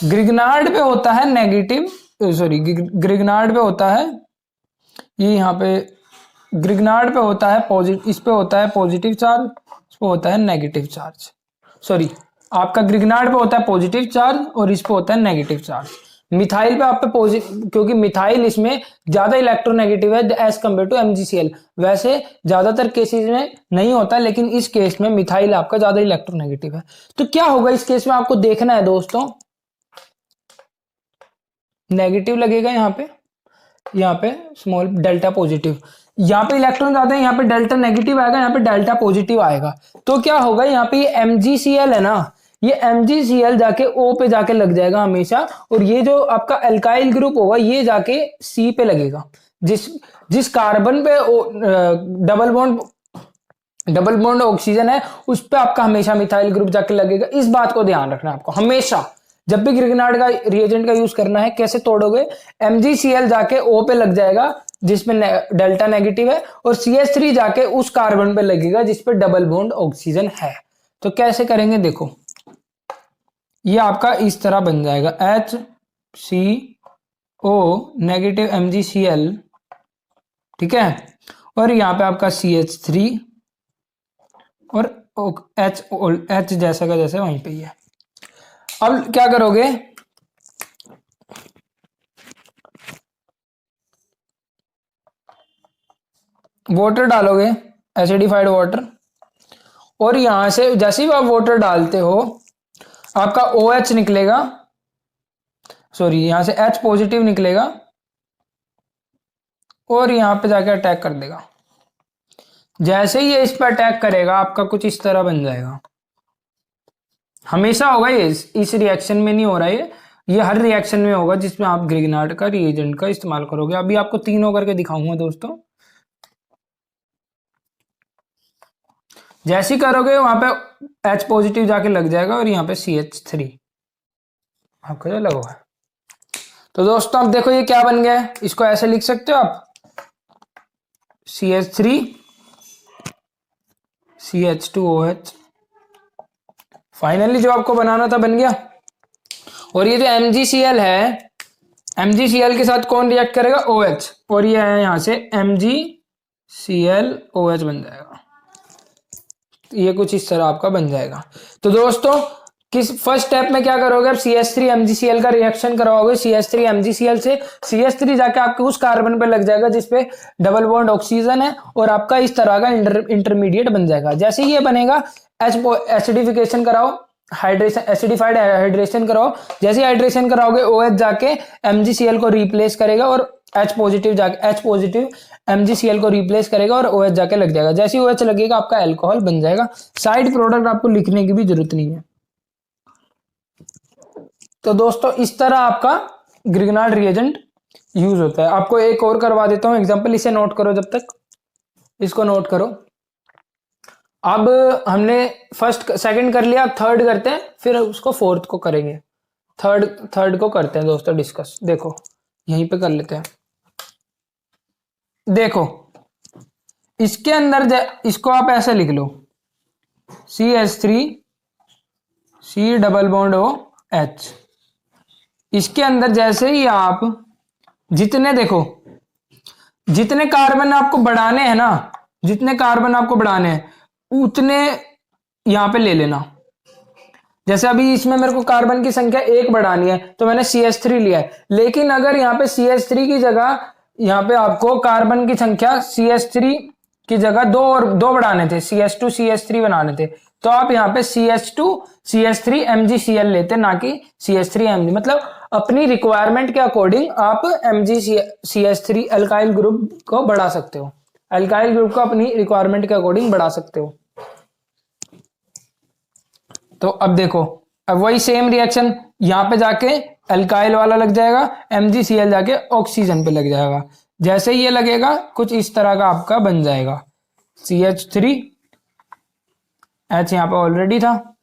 Speaker 1: ग्रिग्नार्ड पे होता है नेगेटिव, सॉरी ग्रिग्नार्ड पे होता है, ये यहाँ पे ग्रिग्नार्ड पे होता है पॉजिटिव, इस पे होता है पॉजिटिव चार्ज, इस पे होता है नेगेटिव चार्ज। सॉरी, आपका ग्रिग्नार्ड पे होता है पॉजिटिव चार्ज और इस पे होता है नेगेटिव चार्ज। मिथाइल पे आप पे पॉजिटिव, क्योंकि मिथाइल इसमें ज्यादा इलेक्ट्रोनेगेटिव है एज कम्पेयर टू MgCl। वैसे ज्यादातर केसेस में नहीं होता, लेकिन इस केस में मिथाइल आपका ज्यादा इलेक्ट्रोनेगेटिव है। तो क्या होगा इस केस में, आपको देखना है दोस्तों, नेगेटिव लगेगा यहाँ पे स्मॉल डेल्टा पॉजिटिव, यहाँ पे इलेक्ट्रॉन ज्यादा है, यहाँ पे डेल्टा नेगेटिव आएगा, यहाँ पे डेल्टा पॉजिटिव आएगा। तो क्या होगा, यहाँ पे ये MgCl है ना, ये MgCl जाके O पे जाके लग जाएगा हमेशा, और ये जो आपका अल्काइल ग्रुप होगा ये जाके C पे लगेगा। जिस कार्बन पे डबल बॉन्ड ऑक्सीजन है उस पे आपका हमेशा मिथाइल ग्रुप जाके लगेगा। इस बात को ध्यान रखना है आपको हमेशा, जब भी ग्रिग्नार्ड का रिएजेंट का यूज करना है। कैसे तोड़ोगे, MgCl जाके O पे लग जाएगा जिसमें डेल्टा नेगेटिव है, और CH3 जाके उस कार्बन पे लगेगा जिस पे डबल बॉन्ड ऑक्सीजन है। तो कैसे करेंगे देखो, ये आपका इस तरह बन जाएगा HCO नेगेटिव MgCl, ठीक है, और यहाँ पे आपका CH3 और H जैसा का जैसे वहीं पे ही है। अब क्या करोगे, वाटर डालोगे, एसिडिफाइड वाटर, और यहां से जैसे ही आप वाटर डालते हो आपका OH निकलेगा, सॉरी यहां से H पॉजिटिव निकलेगा और यहां पे जाके अटैक कर देगा। जैसे ही ये इस पर अटैक करेगा आपका कुछ इस तरह बन जाएगा। हमेशा होगा ये, इस रिएक्शन में नहीं हो रहा है, ये हर रिएक्शन में होगा जिसमें आप ग्रिग्नार्ड का रिएजेंट का इस्तेमाल करोगे। अभी आपको तीनों करके दिखाऊंगा दोस्तों। जैसे ही करोगे वहां पे H पॉजिटिव जाके लग जाएगा और यहाँ पे CH3 आपका जो लगा हुआ है। तो दोस्तों अब देखो ये क्या बन गया है, इसको ऐसे लिख सकते हो आप, CH3 CH2OH। फाइनली जो आपको बनाना था बन गया। और ये जो MgCl है, MgCl के साथ कौन रिएक्ट करेगा, OH, और ये है यहां से MgClOH बन जाएगा। ये कुछ इस तरह आपका बन जाएगा। तो दोस्तों किस फर्स्ट स्टेप में क्या करोगे, आप CH3 MgCl का रिएक्शन करवाओगे CH3 MgCl से, CH3 जाके आपके उस कार्बन पे लग जाएगा जिसपे डबल बॉन्ड ऑक्सीजन है, और आपका इस तरह का इंटरमीडिएट बन जाएगा। जैसे ही ये बनेगा एसिडिफिकेशन कराओ, हाइड्रेशन, एसिडिफाइड हाइड्रेशन कराओ। जैसे हाइड्रेशन कराओगे OH जाके MgCl को रिप्लेस करेगा और H पॉजिटिव जाके H+ MgCl को रिप्लेस करेगा और OH जाके लग जाएगा। जैसे ही OH लगेगा आपका अल्कोहल बन जाएगा। साइड प्रोडक्ट आपको लिखने की भी जरूरत नहीं है। तो दोस्तों इस तरह आपका ग्रिग्नार्ड रिएजेंट यूज होता है। आपको एक और करवा देता हूं एग्जांपल, इसे नोट करो, जब तक इसको नोट करो। अब हमने फर्स्ट सेकंड कर लिया, अब थर्ड करते हैं, फिर उसको फोर्थ को करेंगे। थर्ड को करते हैं दोस्तों डिस्कस। देखो यहीं पे कर लेते हैं। देखो इसके अंदर इसको आप ऐसे लिख लो, CH3 C double bond OH। इसके अंदर जैसे ही आप जितने देखो जितने कार्बन आपको बढ़ाने हैं ना, जितने कार्बन आपको बढ़ाने हैं उतने यहां पे ले लेना। जैसे अभी इसमें मेरे को कार्बन की संख्या 1 बढ़ानी है तो मैंने CH3 लिया है, लेकिन अगर यहाँ पे CH3 की जगह यहाँ पे आपको कार्बन की संख्या CH3 की जगह दो बढ़ाने थे, CH2 CH3 बनाने थे, तो आप यहाँ पे CH2 CH3 MgCl लेते, ना कि CH3 Mg। मतलब अपनी रिक्वायरमेंट के अकॉर्डिंग आप MgCH3 अल्काइल ग्रुप को बढ़ा सकते हो, अल्काइल ग्रुप को अपनी रिक्वायरमेंट के अकॉर्डिंग बढ़ा सकते हो। तो अब देखो, अब वही सेम रिएक्शन यहां पे जाके अल्काइल वाला लग जाएगा, MgCl जाके ऑक्सीजन पे लग जाएगा। जैसे ही ये लगेगा कुछ इस तरह का आपका बन जाएगा, CH3 H यहां पे ऑलरेडी था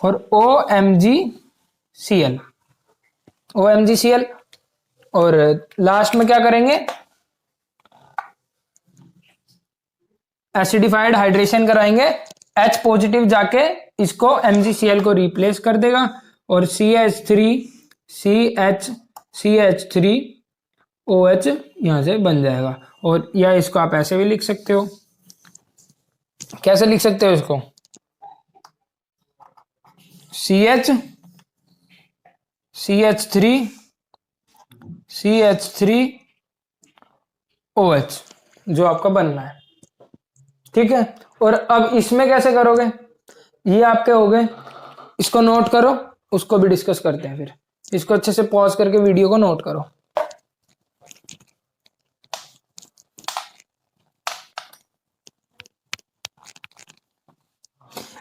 Speaker 1: और OMgCl और लास्ट में क्या करेंगे, एसिडिफाइड हाइड्रेशन कराएंगे। H पॉजिटिव जाके इसको MgCl को रिप्लेस कर देगा और CH3CH3OH यहां से बन जाएगा। और या इसको आप ऐसे भी लिख सकते हो, कैसे लिख सकते हो इसको, CH3OH जो आपका बनना है, ठीक है। और अब इसमें कैसे करोगे, ये आपके हो गए, इसको नोट करो, उसको भी डिस्कस करते हैं। फिर इसको अच्छे से पॉज करके वीडियो को नोट करो।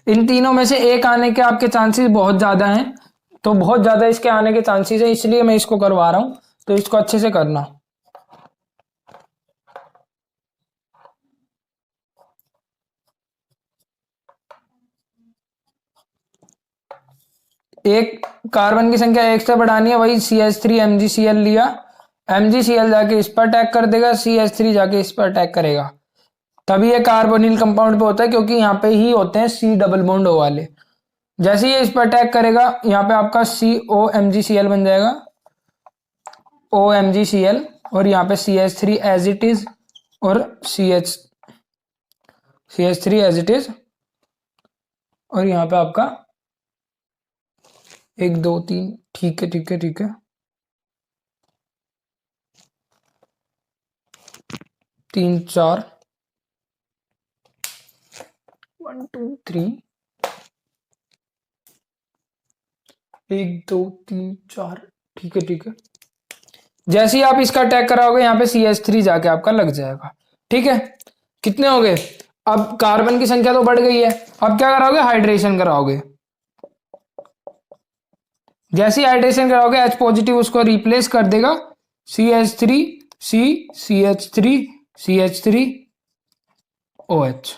Speaker 1: इन तीनों में से एक आने के आपके चांसेस बहुत ज्यादा हैं, तो बहुत ज्यादा इसके आने के चांसेस है, इसलिए मैं इसको करवा रहा हूं, तो इसको अच्छे से करना। एक कार्बन की संख्या 1 से बढ़ानी है, वही CH3 MgCl लिया, MgCl जाके इस पर अटैक कर देगा, CH3 जाके इस पर अटैक करेगा, तभी ये कार्बोनिल कंपाउंड पे होता है, क्योंकि यहाँ पे ही होते हैं C डबल बॉन्ड O वाले। जैसे ही इस पर अटैक करेगा यहाँ पे आपका COMgCl बन जाएगा, OMgCl, और यहाँ पे CH3 एज इट इज और CH3 एज इट इज, और यहाँ पे आपका 1 2 3, ठीक है ठीक है ठीक है, 3 4 1 2 3, 1 2 3 4, ठीक है ठीक है। जैसे ही आप इसका अटैक कराओगे यहाँ पे CH3 जाके आपका लग जाएगा, ठीक है। कितने हो गए, अब कार्बन की संख्या तो बढ़ गई है, अब क्या कराओगे, हाइड्रेशन कराओगे। जैसे ही हाइड्रेशन कराओगे H पॉजिटिव उसको रिप्लेस कर देगा, CH3 CH3OH,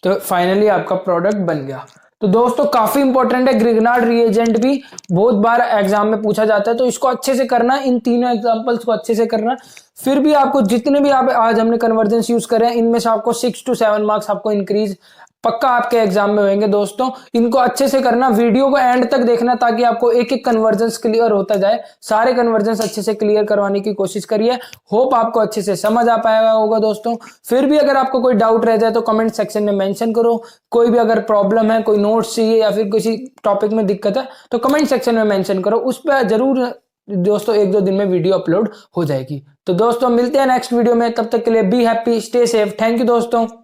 Speaker 1: तो फाइनली आपका प्रोडक्ट बन गया। तो दोस्तों काफी इंपॉर्टेंट है, ग्रिग्नार्ड रिएजेंट भी बहुत बार एग्जाम में पूछा जाता है, तो इसको अच्छे से करना, इन तीनों एग्जांपल्स को अच्छे से करना। फिर भी आपको जितने भी आप आज हमने कन्वर्जेंस यूज करे हैं, इनमें से आपको 6 to 7 मार्क्स आपको इंक्रीज पक्का आपके एग्जाम में होंगे दोस्तों। इनको अच्छे से करना, वीडियो को एंड तक देखना, ताकि आपको एक एक कन्वर्जेंस क्लियर होता जाए। सारे कन्वर्जेंस अच्छे से क्लियर करवाने की कोशिश करिए, होप आपको अच्छे से समझ आ पाएगा होगा दोस्तों। फिर भी अगर आपको कोई डाउट रह जाए तो कमेंट सेक्शन में मेंशन करो। कोई भी अगर प्रॉब्लम है, कोई नोट्स चाहिए या फिर किसी टॉपिक में दिक्कत है, तो कमेंट सेक्शन में मेंशन करो, उस पर जरूर दोस्तों 1-2 दिन में वीडियो अपलोड हो जाएगी। तो दोस्तों मिलते हैं नेक्स्ट वीडियो में, तब तक के लिए be happy, stay safe, thank you दोस्तों।